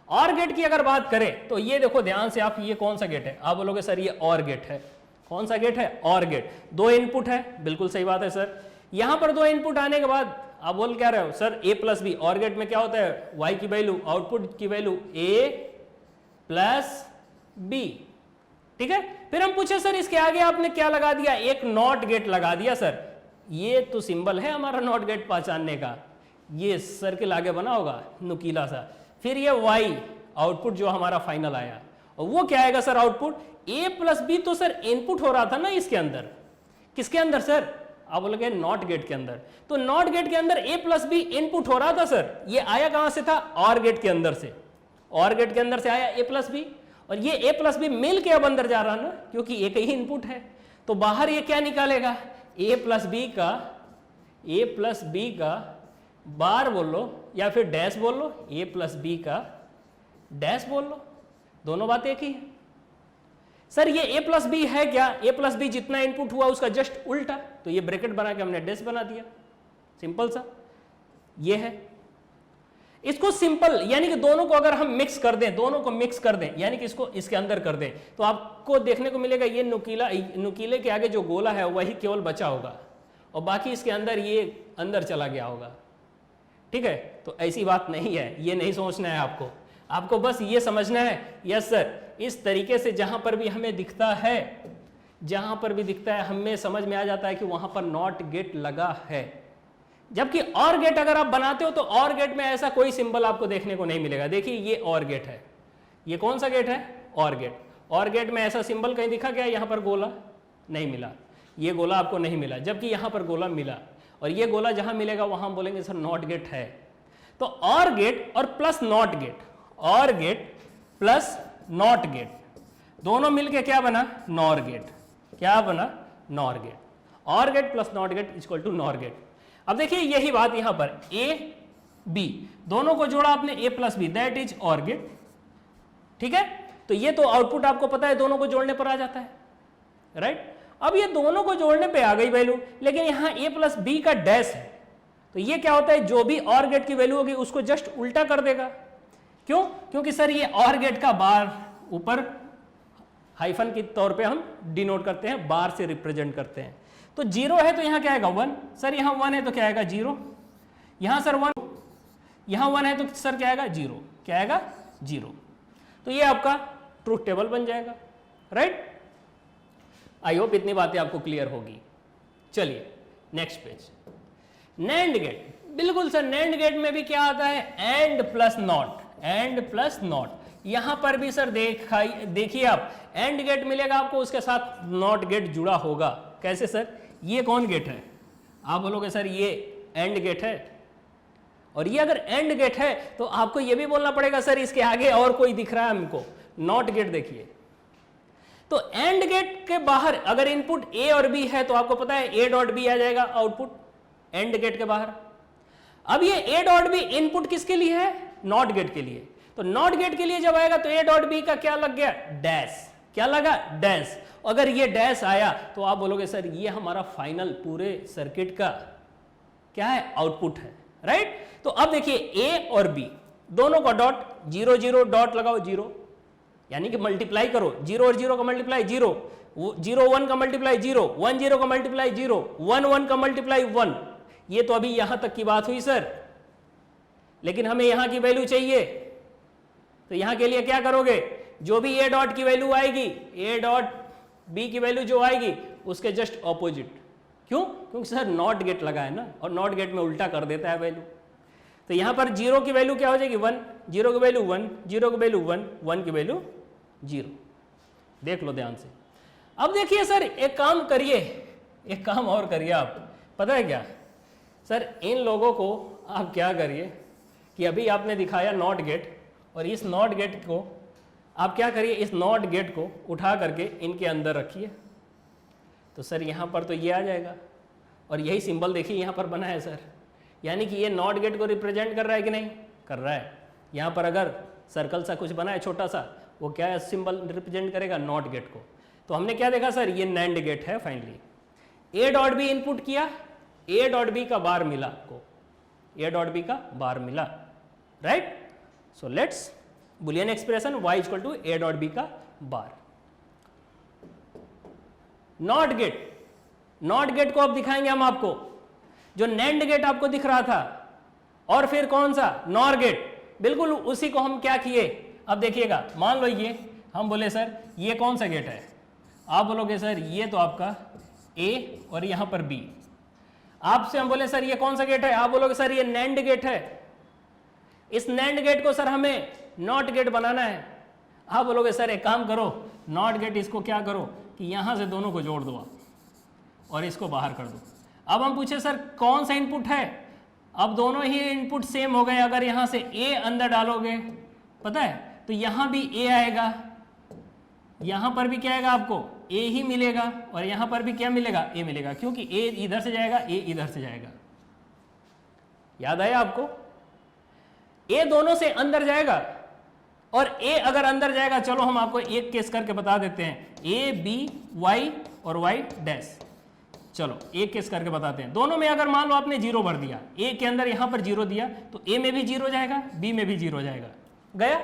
Or gate की अगर बात करें तो ये देखो ध्यान से आप, ये कौन सा गेट है, आप बोलोगे सर ये ऑर गेट है। कौन सा गेट है, ऑर गेट। 2 इनपुट है, बिल्कुल सही बात है सर। यहां पर 2 इनपुट आने के बाद आप बोल क्या रहे हो, sir a plus B. Or gate में क्या होता है, y की वैल्यू, आउटपुट की वैल्यू a प्लस बी, ठीक है। फिर हम पूछे सर इसके आगे आपने क्या लगा दिया, एक नॉट गेट लगा दिया। सर ये तो सिंबल है हमारा नॉट गेट पहचानने का, ये सर्किल आगे बना होगा नुकीला सा। फिर ये y आउटपुट जो हमारा फाइनल आया, और वो क्या आएगा sir output a plus B. तो सर इनपुट हो रहा था ना इसके अंदर, किसके अंदर सर, आप बोलोगे नॉट गेट के अंदर। तो नॉट गेट के अंदर a प्लस बी इनपुट हो रहा था सर। ये आया कहां से था, ऑर गेट के अंदर से। ऑर गेट के अंदर से आया a प्लस बी, और ये a प्लस बी मिल के अब अंदर जा रहा ना, क्योंकि एक ही इनपुट है। तो बाहर ये क्या निकालेगा, a प्लस बी का बार बोल लो या फिर डैश बोल लो, a प्लस बी का डैश बोल लो, दोनों बात एक ही है। सर ये a प्लस बी है क्या, a प्लस बी जितना इनपुट हुआ उसका जस्ट उल्टा, तो ये ब्रैकेट बना के हमने डैश बना दिया, सिंपल सा ये है। इसको सिंपल यानी कि दोनों को अगर हम मिक्स कर दें, दोनों को मिक्स कर दें यानी कि इसको इसके अंदर कर दें, तो आपको देखने को मिलेगा ये नुकीले के आगे जो गोला है वही केवल बचा होगा, और बाकी इसके अंदर ये अंदर चला गया होगा, ठीक है। तो ऐसी बात नहीं है, ये नहीं सोचना है आपको। आपको बस ये समझना है, यस सर इस तरीके से जहां पर भी हमें दिखता है, जहां पर भी दिखता है हमें समझ में आ जाता है कि वहां पर नॉट गेट लगा है। जबकि और गेट अगर आप बनाते हो तो और गेट में ऐसा कोई सिंबल आपको देखने को नहीं मिलेगा। देखिए ये और गेट है, ये कौन सा गेट है, और गेट। और गेट में ऐसा सिंबल कहीं दिखा क्या, यहां पर गोला नहीं मिला, ये गोला आपको नहीं मिला, जबकि यहां पर गोला मिला। और ये गोला जहां मिलेगा वहां बोलेंगे सर नॉट गेट है। तो or gate or plus not gate, or gate plus not gate, दोनों मिलके क्या बना, नॉर गेट। क्या बना, nor gate. Or gate plus not gate equal to nor gate. अब देखिए यही बात यहां पर ए बी दोनों को जोड़ा आपने ए प्लस बी, दैट इज और गेट। ठीक है, तो ये तो आउटपुट आपको पता है दोनों को जोड़ने पर आ जाता है, राइट। अब ये दोनों को जोड़ने पे आ गई वैल्यू, लेकिन यहां ए प्लस बी का डैश है, तो ये क्या होता है, जो भी और गेट की वैल्यू होगी उसको जस्ट उल्टा कर देगा। क्यों, क्योंकि सर ये और गेट का बार ऊपर हाइफन के तौर पे हम डिनोट करते हैं, बार से रिप्रेजेंट करते हैं। तो 0 है तो यहां क्या आएगा 1, सर यहां 1 है तो क्या आएगा 0, यहां सर 1, यहां 1 है तो सर क्या आएगा 0, क्या आएगा 0। तो ये आपका ट्रूथ टेबल बन जाएगा, राइट। आई होप इतनी बातें आपको क्लियर होगी। चलिए नेक्स्ट पेज, नैंड गेट। बिल्कुल सर, नैंड गेट में भी क्या आता है, and plus not, and plus not. यहां पर भी सर देखिए आप, एंड गेट मिलेगा आपको, उसके साथ नॉट गेट जुड़ा होगा। कैसे सर, ये कौन गेट है, आप बोलोगे सर ये एंड गेट है, और ये अगर एंड गेट है तो आपको ये भी बोलना पड़ेगा सर इसके आगे और कोई दिख रहा है हमको, नॉट गेट। देखिए तो एंड गेट के बाहर अगर इनपुट ए और बी है तो आपको पता है ए डॉट बी आ जाएगा आउटपुट एंड गेट के बाहर। अब ये ए डॉट बी इनपुट किसके लिए है, नॉट गेट के लिए। तो नॉट गेट के लिए जब आएगा तो ए डॉट बी का क्या लग गया, डैश। क्या लगा, डैश। अगर ये डैश आया तो आप बोलोगे सर ये हमारा फाइनल पूरे सर्किट का क्या है, आउटपुट है, राइट। तो अब देखिए ए और बी दोनों का डॉट 0 0 डॉट लगाओ 0, यानी कि मल्टीप्लाई करो, 0 और 0 का मल्टीप्लाई 0, 0 1 का मल्टीप्लाई 0, 1 0 का मल्टीप्लाई 0, 1 1 का मल्टीप्लाई 1। ये तो अभी यहां तक की बात हुई सर, लेकिन हमें यहां की वैल्यू चाहिए, तो यहां के लिए क्या करोगे, जो भी ए डॉट की वैल्यू आएगी, ए डॉट बी की वैल्यू जो आएगी उसके जस्ट ऑपोजिट। क्यों, क्योंकि सर नॉट गेट लगा है ना, और नॉट गेट में उल्टा कर देता है वैल्यू। तो यहां पर 0 की वैल्यू क्या हो जाएगी 1, 0 की वैल्यू 1, 0 की वैल्यू 1, 1 की वैल्यू 0। देख लो ध्यान से। अब देखिए सर एक काम करिए, एक काम और करिए आप, पता है क्या सर, इन लोगों को आप क्या करिए कि अभी आपने दिखाया नॉट गेट, और इस नॉट गेट को आप क्या करिए, इस नॉट गेट को उठा करके इनके अंदर रखिए, तो सर यहाँ पर तो ये आ जाएगा, और यही सिंबल देखिए यहाँ पर बना है सर, यानी कि ये नॉट गेट को रिप्रेजेंट कर रहा है कि नहीं कर रहा है। यहाँ पर अगर सर्कल सा कुछ बना है छोटा सा, वो क्या सिंबल रिप्रेजेंट करेगा, नॉट गेट को। तो हमने क्या देखा सर, ये नैंड गेट है finally. A dot B input किया, ए डॉट बी का बार मिला आपको, ए डॉट बी का बार मिला, right. So let's boolean expression y equal to A dot B का bar. Not gate, not gate को अब दिखाएंगे हम आपको, जो नैंड गेट आपको दिख रहा था, और फिर कौन सा, नॉर गेट, बिल्कुल उसी को हम क्या किए। अब देखिएगा, मान लो ये हम बोले सर ये कौन सा गेट है, आप बोलोगे सर ये तो आपका A और यहां पर B। आपसे हम बोले सर ये कौन सा गेट है, आप बोलोगे सर ये नैंड गेट है। इस नैंड गेट को सर हमें नॉट गेट बनाना है। आप बोलोगे सर एक काम करो, नॉट गेट इसको क्या करो कि यहां से दोनों को जोड़ दो आप और इसको बाहर कर दो। अब हम पूछे सर कौन सा इनपुट है, अब दोनों ही इनपुट सेम हो गए। अगर यहां से A अंदर डालोगे पता है तो यहां भी A आएगा, यहां पर भी क्या आएगा आपको A ही मिलेगा, और यहां पर भी क्या मिलेगा A मिलेगा, क्योंकि A इधर से जाएगा A इधर से जाएगा। याद आया आपको, A दोनों से अंदर जाएगा, और A अगर अंदर जाएगा, चलो हम आपको एक केस करके बता देते हैं, A B Y और Y डैश। चलो एक केस करके बताते हैं। दोनों में अगर मान लो आपने 0 भर दिया, A के अंदर यहां पर 0 दिया तो A में भी 0 जाएगा, B में भी 0 जाएगा, गया।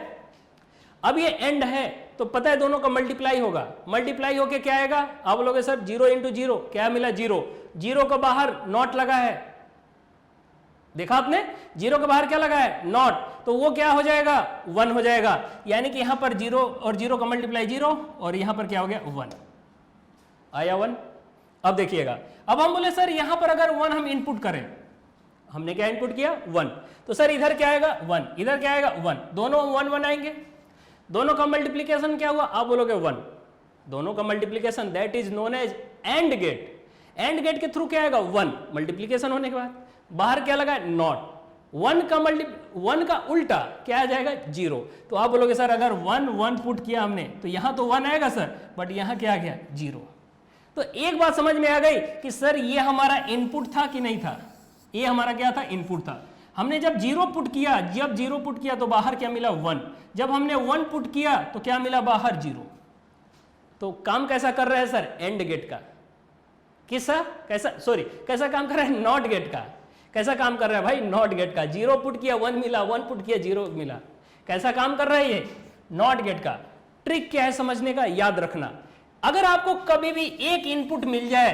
अब ये एंड है तो पता है दोनों का मल्टीप्लाई होगा, मल्टीप्लाई होके क्या आएगा, आप बोलोगे सर 0 इंटू 0 क्या मिला 0, 0 का बाहर नॉट लगा है, देखा आपने 0 के बाहर क्या लगा है नॉट, तो वो क्या हो जाएगा 1 हो जाएगा, यानी कि यहां पर 0 और 0 का मल्टीप्लाई 0, और यहां पर क्या हो गया 1 आया 1। अब देखिएगा, अब हम बोले सर यहां पर अगर 1 हम इनपुट करें, हमने क्या इनपुट किया 1, तो सर इधर क्या आएगा 1, इधर क्या आएगा 1, दोनों 1 1 आएंगे। दोनों का मल्टीप्लीकेशन क्या हुआ, आप बोलोगे 1, दोनों का multiplication that is known as and gate. And gate के थ्रू क्या आएगा 1 मल्टीप्लीकेशन होने के बाद, बाहर क्या लगा नॉट, वन का उल्टा क्या आ जाएगा 0। तो आप बोलोगे सर अगर 1 पुट किया हमने तो यहां तो 1 आएगा सर, बट यहां क्या आ गया 0। तो एक बात समझ में आ गई कि सर ये हमारा इनपुट था कि नहीं था, ये हमारा क्या था इनपुट था। हमने जब 0 पुट किया तो बाहर क्या मिला 1, जब हमने 1 पुट किया तो क्या मिला बाहर 0। तो काम कैसा कर रहा है सर एंड गेट का, कैसा काम कर रहा है नॉट गेट का। कैसा काम कर रहा है भाई नॉट गेट का, 0 पुट किया 1 मिला, 1 पुट किया 0 मिला। कैसा काम कर रहा है ये नॉट गेट का। ट्रिक क्या है समझने का, याद रखना, अगर आपको कभी भी एक इनपुट मिल जाए,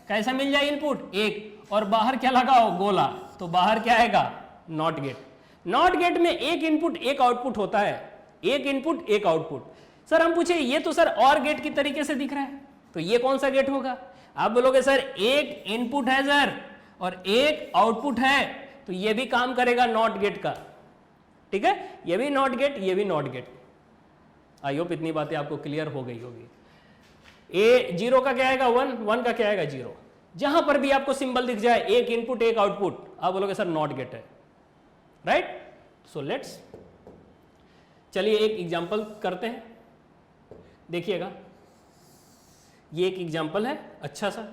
कैसा मिल जाए इनपुट एक, और बाहर क्या लगाओ गोला, तो बाहर क्या आएगा नॉट गेट। नॉट गेट में एक इनपुट एक आउटपुट होता है, एक इनपुट एक आउटपुट। सर हम पूछे ये तो सर और गेट की तरीके से दिख रहा है, तो ये कौन सा गेट होगा। आप बोलोगे सर एक इनपुट है सर और एक आउटपुट है, तो ये भी काम करेगा नॉट गेट का, ठीक है, ये भी नॉट गेट, ये भी नॉट गेट। आई होप इतनी बातें आपको क्लियर हो गई होगी। ए 0 का क्या आएगा 1, 1 का क्या आएगा 0। जहां पर भी आपको सिंबल दिख जाए एक इनपुट एक आउटपुट, आप बोलोगे सर नॉट गेट है, राइट। सो लेट्स, चलिए एक एग्जांपल करते हैं, देखिएगा ये एक एग्जांपल है अच्छा सा।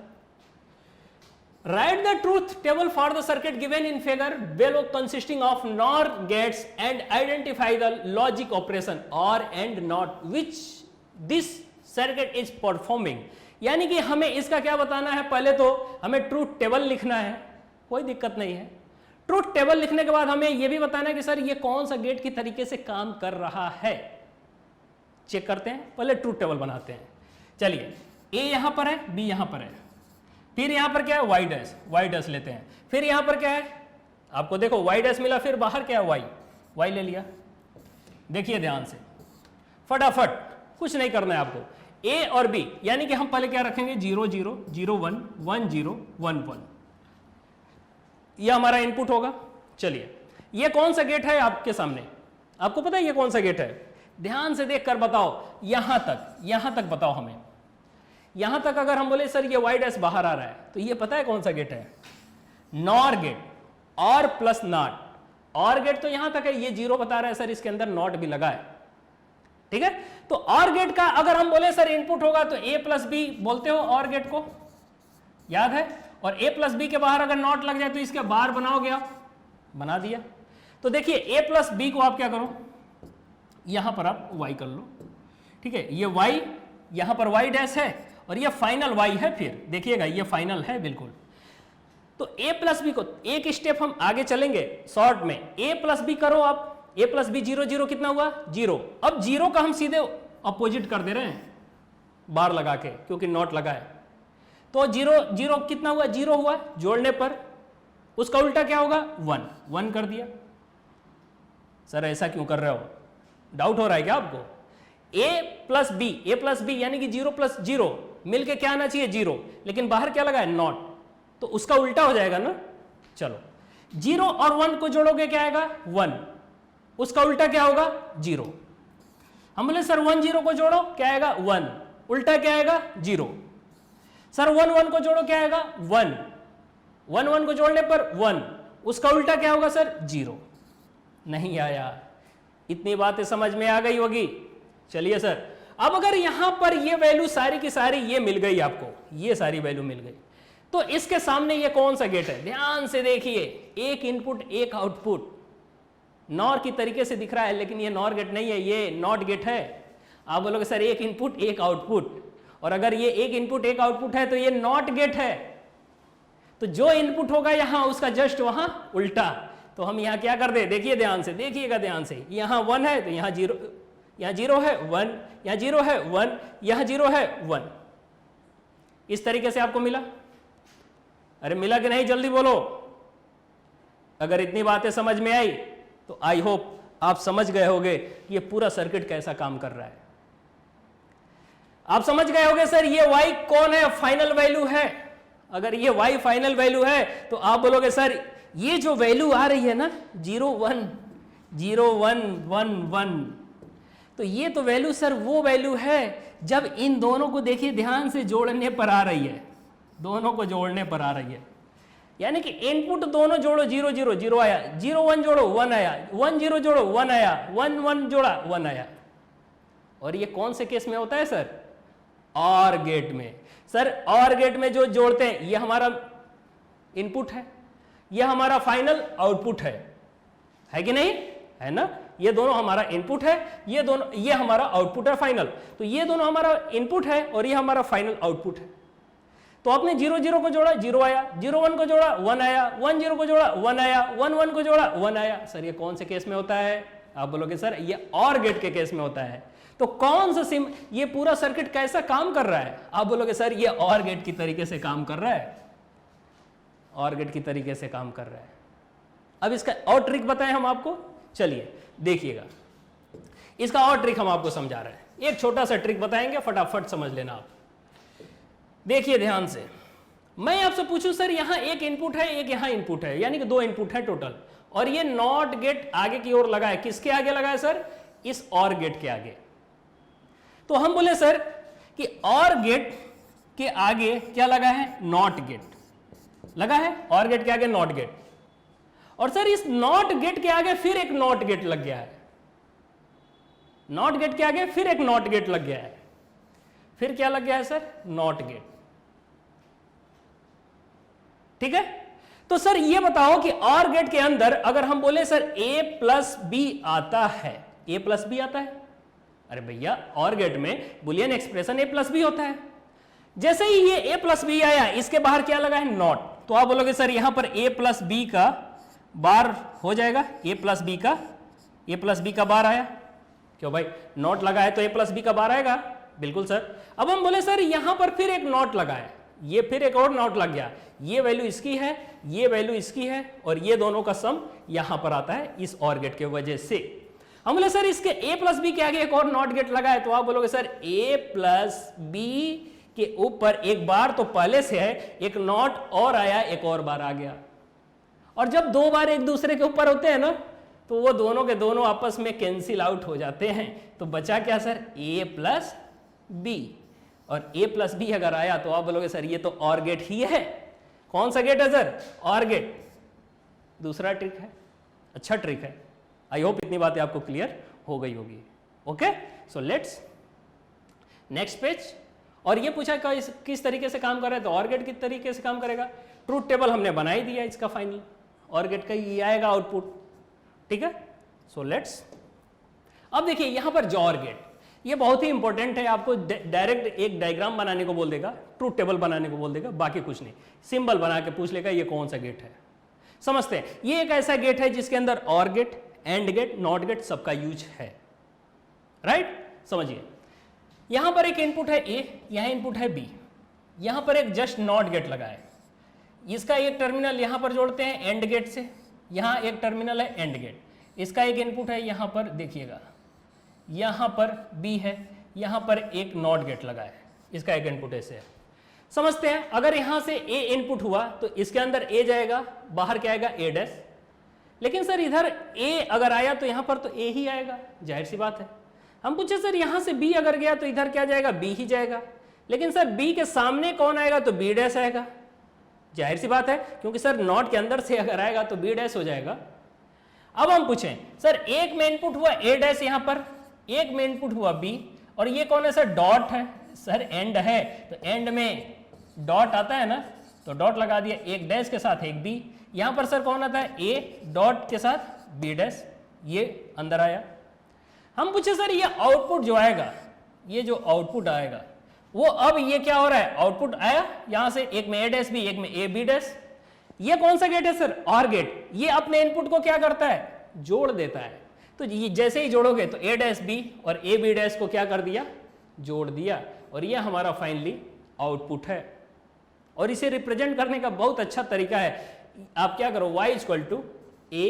Write the truth table for the circuit given in figure below consisting of NOR gates and identify the logic operation OR and NOT which this circuit is performing। यानी कि हमें इसका क्या बताना है, पहले तो हमें ट्रूथ टेबल लिखना है, कोई दिक्कत नहीं है। ट्रूथ टेबल लिखने के बाद हमें यह भी बताना है कि सर ये कौन सा गेट की तरीके से काम कर रहा है। चेक करते हैं, पहले ट्रूथ टेबल बनाते हैं। चलिए ए यहां पर है, बी यहां पर है, फिर यहां पर क्या है वाई डैश लेते हैं, फिर यहां पर क्या है आपको देखो वाई डैश मिला, फिर बाहर क्या है वाई ले लिया। देखिए ध्यान से फटाफट, कुछ नहीं करना है आपको, ए और बी, यानी कि हम पहले क्या रखेंगे 0 0 0 1 1 0 1 1, यह हमारा इनपुट होगा। चलिए ये कौन सा गेट है आपके सामने, आपको पता है ये कौन सा गेट है, ध्यान से देख कर बताओ, यहां तक बताओ हमें। यहां तक अगर हम बोले सर ये वाई डैश बाहर आ रहा है, तो ये पता है कौन सा गेट है nor gate, or plus not. और गेट तो यहां तक है, ये 0 बता रहा है सर, इसके अंदर नॉट भी लगा है, ठीक है। तो और गेट का अगर हम बोले सर इनपुट होगा तो ए प्लस बी बोलते हो, और गेट को याद है, और ए प्लस बी के बाहर अगर नॉट लग जाए तो इसके बाहर बनाओगे आप, बना दिया। तो देखिए ए प्लस बी को आप क्या करो, यहां पर आप वाई कर लो, ठीक है, ये वाई यहां पर वाई डैश है और ये फाइनल वाई है, फिर देखिएगा ये फाइनल है बिल्कुल। तो ए प्लस बी को एक स्टेप हम आगे चलेंगे शॉर्ट में, ए प्लस बी करो आप, ए प्लस बी 0 0 कितना हुआ 0। अब 0 का हम सीधे अपोजिट कर दे रहे हैं बार लगा के, क्योंकि नॉट लगा है। तो 0 0 कितना हुआ 0 हुआ, जोड़ने पर उसका उल्टा क्या होगा 1 1 कर दिया। सर ऐसा क्यों कर रहे हो, डाउट हो रहा है क्या आपको। ए प्लस बी यानी कि 0 प्लस 0 मिलके क्या आना चाहिए 0, लेकिन बाहर क्या लगा है नॉट, तो उसका उल्टा हो जाएगा ना। चलो 0 और 1 को जोड़ोगे क्या आएगा 1, उसका उल्टा क्या होगा 0। हम बोले सर 1 0 को जोड़ो क्या आएगा 1, उल्टा क्या आएगा 0। सर 1 1 को जोड़ो क्या आएगा 1, 1 1 को जोड़ने पर 1, उसका उल्टा क्या होगा सर 0। नहीं आया, इतनी बातें समझ में आ गई होगी। चलिए सर अब अगर यहां पर ये वैल्यू सारी की सारी ये मिल गई आपको, ये सारी वैल्यू मिल गई, तो इसके सामने ये कौन सा गेट है, ध्यान से देखिए, एक इनपुट एक आउटपुट, नॉर की तरीके से दिख रहा है, लेकिन ये नॉर गेट नहीं है, ये नॉट गेट है। आप बोलोगे सर एक इनपुट एक आउटपुट, और अगर ये एक इनपुट एक आउटपुट है तो ये नॉट गेट है, तो जो इनपुट होगा यहां उसका जस्ट वहां उल्टा। तो हम यहां क्या कर दे, देखिए ध्यान से, देखिएगा ध्यान से, यहां 1 है तो यहां 0, यहां 0 है 1, यहां 0 है 1, यहां 0 है 1। इस तरीके से आपको मिला। अरे मिला कि नहीं जल्दी बोलो। अगर इतनी बातें समझ में आई तो आई होप आप समझ गए होंगे कि ये पूरा सर्किट कैसा काम कर रहा है। आप समझ गए होंगे सर ये y कौन है, फाइनल वैल्यू है। अगर ये y फाइनल वैल्यू है तो आप बोलोगे सर ये जो वैल्यू आ रही है ना 0 1 0 1 1 1, तो ये तो वैल्यू सर वो वैल्यू है जब इन दोनों को देखिए ध्यान से जोड़ने पर आ रही है, दोनों को जोड़ने पर आ रही है। यानी कि इनपुट दोनों जोड़ो 0 0 0 आया, 0 1 जोड़ो 1 आया, 1 0 जोड़ो 1 आया, 1 1 जोड़ा 1 आया। और ये कौन से केस में होता है सर? और गेट में। सर और गेट में जो जोड़ते हैं ये हमारा इनपुट है, ये हमारा फाइनल आउटपुट है कि नहीं? है ना? ये दोनों हमारा इनपुट है, ये दोनों, ये हमारा आउटपुट है फाइनल। तो ये दोनों हमारा इनपुट है और ये हमारा फाइनल आउटपुट है। तो आपने 0 0 को जोड़ा 0 आया, 0 1 को जोड़ा 1 आया, 1 0 को जोड़ा 1 आया, 1 1 को जोड़ा 1 आया। सर ये कौन से केस में होता है? आप बोलोगे सर ये और गेट के केस में होता है। तो कौन सा ये पूरा सर्किट कैसा काम कर रहा है? आप बोलोगे सर ये और गेट की तरीके से काम कर रहा है, और गेट की तरीके से काम कर रहा है। अब इसका और ट्रिक बताएं हम आपको, चलिए देखिएगा, इसका और ट्रिक हम आपको समझा रहे हैं। एक छोटा सा ट्रिक बताएंगे, फटाफट समझ लेना आप। देखिए ध्यान से, मैं आपसे पूछूं सर यहां एक इनपुट है, एक यहां इनपुट है, यानी कि 2 इनपुट है टोटल, और ये नॉट गेट आगे की ओर लगा है। किसके आगे लगा है सर? इस और गेट के आगे। तो हम बोले सर कि और गेट के आगे क्या लगा है? नॉट गेट लगा है, और गेट के आगे नॉट गेट। और सर इस नॉट गेट के आगे फिर एक नॉट गेट लग गया है, नॉट गेट के आगे फिर एक नॉट गेट लग गया है। फिर क्या लग गया है सर? Not gate. ठीक है? तो सर ये बताओ कि और गेट के अंदर अगर हम बोले सर a प्लस बी आता है, a प्लस बी आता है, अरे भैया और गेट में Boolean expression a plus B होता है। जैसे ही ये a प्लस बी आया, इसके बाहर क्या लगा है? नॉट। तो आप बोलोगे सर यहां पर a प्लस बी का बार हो जाएगा, a प्लस बी का बार आया। क्यों भाई? नॉट लगा है तो a प्लस बी का बार आएगा। बिल्कुल सर। अब हम बोले सर यहां पर फिर एक नॉट लगा है, ये फिर एक और नॉट लग गया, ये वैल्यू इसकी है, ये वैल्यू इसकी है, और ये दोनों का सम यहां पर आता है इस और गेट के वजह से। हम बोले सर इसके a प्लस बी के आगे एक और नॉट गेट लगा है, तो आप बोलोगे सर a प्लस बी के ऊपर एक बार तो पहले से है, एक नॉट और आया, एक और बार आ गया। और जब 2 बार एक दूसरे के ऊपर होते हैं ना, तो वो दोनों के दोनों आपस में कैंसिल आउट हो जाते हैं। तो बचा क्या सर? a plus B. और a प्लस बी अगर आया तो आप बोलोगे सर ये तो और गेट ही है। कौन सा गेट है सर? और गेट। दूसरा ट्रिक है, अच्छा ट्रिक है। आई होप इतनी बातें आपको क्लियर हो गई होगी। Okay, so let's next page. और ये पूछा किस तरीके से काम कर रहा है, तो और गेट किस तरीके से काम करेगा। ट्रूथ टेबल हमने बना ही दिया इसका फाइनल, और गेट का ये आएगा आउटपुट। ठीक है, सो लेट्स। अब देखिए यहां पर जॉर गेट, ये बहुत ही इंपॉर्टेंट है। आपको डायरेक्ट एक डायग्राम बनाने को बोल देगा, ट्रूथ टेबल बनाने को बोल देगा, बाकी कुछ नहीं, सिंबल बना के पूछ लेगा ये कौन सा गेट है। समझते हैं, ये एक ऐसा गेट है जिसके अंदर or gate, and gate, not gate सबका यूज है। राइट, समझिए यहां पर एक इनपुट है a, यहां इनपुट है b, यहां पर एक जस्ट नॉट गेट लगा है। इसका एक टर्मिनल यहां पर जोड़ते हैं एंड गेट से, यहां एक टर्मिनल है एंड गेट। इसका एक इनपुट है यहां पर, देखिएगा यहां पर b है, यहां पर एक नॉट गेट लगा है, इसका एक इनपुट ऐसे है। समझते हैं, अगर यहां से a इनपुट हुआ तो इसके अंदर a जाएगा, बाहर क्या आएगा? a dash. लेकिन सर इधर a अगर आया तो यहां पर तो a ही आएगा, जाहिर सी बात है। हम पूछे सर यहां से b अगर गया तो इधर क्या जाएगा? b ही जाएगा। लेकिन सर b के सामने कौन आएगा? तो b डैश आएगा, जाहिर सी बात है, क्योंकि सर नॉट के अंदर से अगर आएगा तो b डैश हो जाएगा। अब हम पूछें सर एक में इनपुट हुआ a डैश, यहां पर एक में इनपुट हुआ b, और ये कौन है सर? डॉट है। सर एंड है तो एंड में डॉट आता है ना, तो डॉट लगा दिया, एक डैश के साथ एक b। यहां पर सर कौन आता है? a डॉट के साथ b डैश, ये अंदर आया। हम पूछे सर ये आउटपुट जो आएगा, ये जो आउटपुट आएगा वो अब ये क्या हो रहा है? आउटपुट आया यहां से, एक में a डैश b, एक में a b डैश। ये कौन सा गेट है सर? और गेट। ये अपने इनपुट को क्या करता है? जोड़ देता है। तो ये जैसे ही जोड़ोगे तो a डैश b और a b डैश को क्या कर दिया? जोड़ दिया, और ये हमारा फाइनली आउटपुट है। और इसे रिप्रेजेंट करने का बहुत अच्छा तरीका है, आप क्या करो, y इक्वल टू a,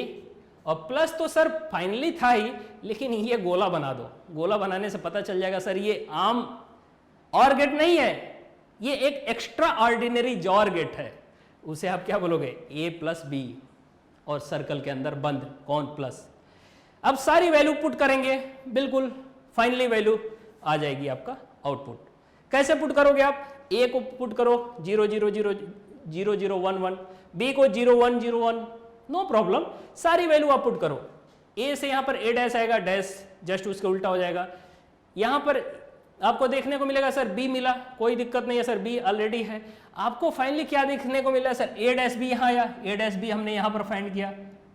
और प्लस तो सर फाइनली था ही, लेकिन ये गोला बना दो। गोला बनाने से पता चल जाएगा सर ये आम और गेट नहीं है, ये एक एक्स्ट्रा ऑर्डिनरी जॉर गेट है। उसे आप क्या बोलोगे? a प्लस बी, और सर्कल के अंदर बंद, कौन? प्लस। अब सारी वैल्यू पुट करेंगे, बिल्कुल फाइनली वैल्यू आ जाएगी आपका आउटपुट। कैसे पुट करोगे आप? a को पुट करो 0 0 0 0011, बी को 0101, नो प्रॉब्लम, सारी वैल्यू आप पुट करो। ए से यहाँ पर ए डैश आएगा, डैश जस्ट उसके उल्टा हो जाएगा। यहाँ पर आपको देखने को मिलेगा सर बी मिला, कोई दिक्कत नहीं है सर, बी ऑलरेडी है। आपको फाइनली क्या देखने को मिला सर, ए डैश बी यहाँ आया, ए डैश बी हमने यहाँ पर फाइंड किया,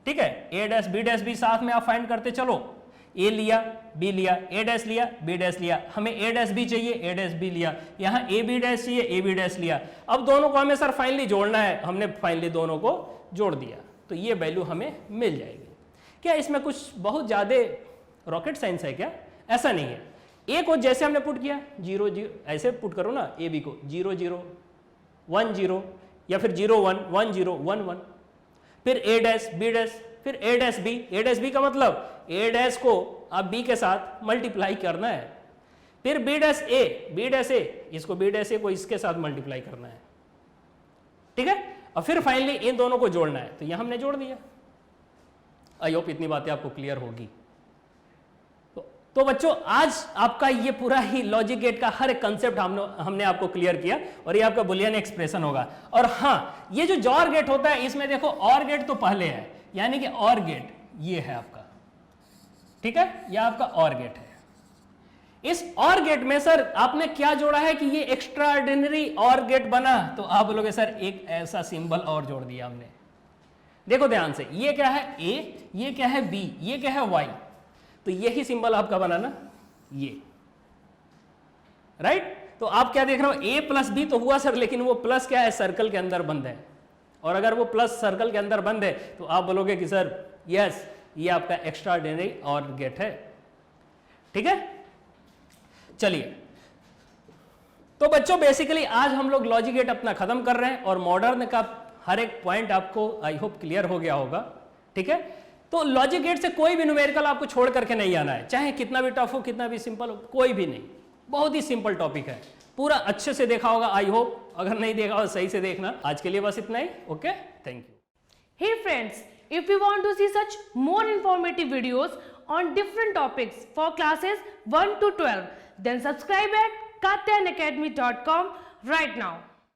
ठीक है। ए डैश बी साथ में आप फाइंड करते चलो, ए लिया बी लिया, ए डैश लिया बी डैश लिया, हमें ए डैश बी चाहिए, ए डैश बी लिया, यहाँ ए बी डैश चाहिए, ए बी डैश लिया। अब दोनों को हमें सर फाइनली जोड़ना है, हमने फाइनली दोनों को जोड़ दिया, तो ये वैल्यू हमें मिल जाएगी। क्या इसमें कुछ बहुत ज़्यादा रॉकेट साइंस है क्या? ऐसा नहीं है। ए को जैसे हमने पुट किया 0 0, ऐसे पुट करो ना, ए बी को 0 0 1 0 या फिर 0 1 1 0 1 1, फिर ए डैश बी डैश, फिर ए डैश बी। ए डैश बी का मतलब ए डैश को आप बी के साथ मल्टीप्लाई करना है, फिर बी डैश ए, इसको बी डैश ए को इसके साथ मल्टीप्लाई करना है, ठीक है। और फिर फाइनली इन दोनों को जोड़ना है, तो यह हमने जोड़ दिया। आई होप इतनी बातें आपको क्लियर होगी। तो बच्चों आज आपका ये पूरा ही लॉजिक गेट का हर एक कंसेप्ट हमने आपको क्लियर किया, और ये आपका बुलियन एक्सप्रेशन होगा। और हाँ, ये जो जॉर गेट होता है इसमें देखो और गेट तो पहले है, यानी कि और गेट ये है आपका, ठीक है, ये आपका और गेट है। इस और गेट में सर आपने क्या जोड़ा है कि ये एक्स्ट्रा ऑर्डिनरी और गेट बना, तो आप बोलोगे सर एक ऐसा सिंबल और जोड़ दिया हमने। देखो ध्यान से, ये क्या है ए, ये क्या है बी, ये क्या है वाई, तो यही सिंबल आपका बना ना, ये राइट। तो आप क्या देख रहे हो, ए प्लस बी तो हुआ सर, लेकिन वो प्लस क्या है, सर्कल के अंदर बंद है, और अगर वो प्लस सर्कल के अंदर बंद है तो आप बोलोगे कि सर यस ये आपका एक्स्ट्रा ऑर्डिनरी और गेट है, ठीक है। चलिए, तो बच्चों बेसिकली आज हम लोग लॉजिक गेट अपना खत्म कर रहे हैं, और मॉडर्न का हर एक पॉइंट आपको आई होप क्लियर हो गया होगा, ठीक है। तो लॉजिक गेट से कोई भी न्यूमेरिकल आपको छोड़ करके नहीं आना है, चाहे कितना भी टफ हो, कितना भी सिंपल हो, कोई भी नहीं, बहुत ही सिंपल टॉपिक है, पूरा अच्छे से देखा होगा आई होप। अगर नहीं देखा हो सही से देखना। आज के लिए बस इतना ही, okay, thank you. Hey friends, if you want to see such more informative videos on different topics for classes 1 to 12, then subscribe at katyanacademy.com right now.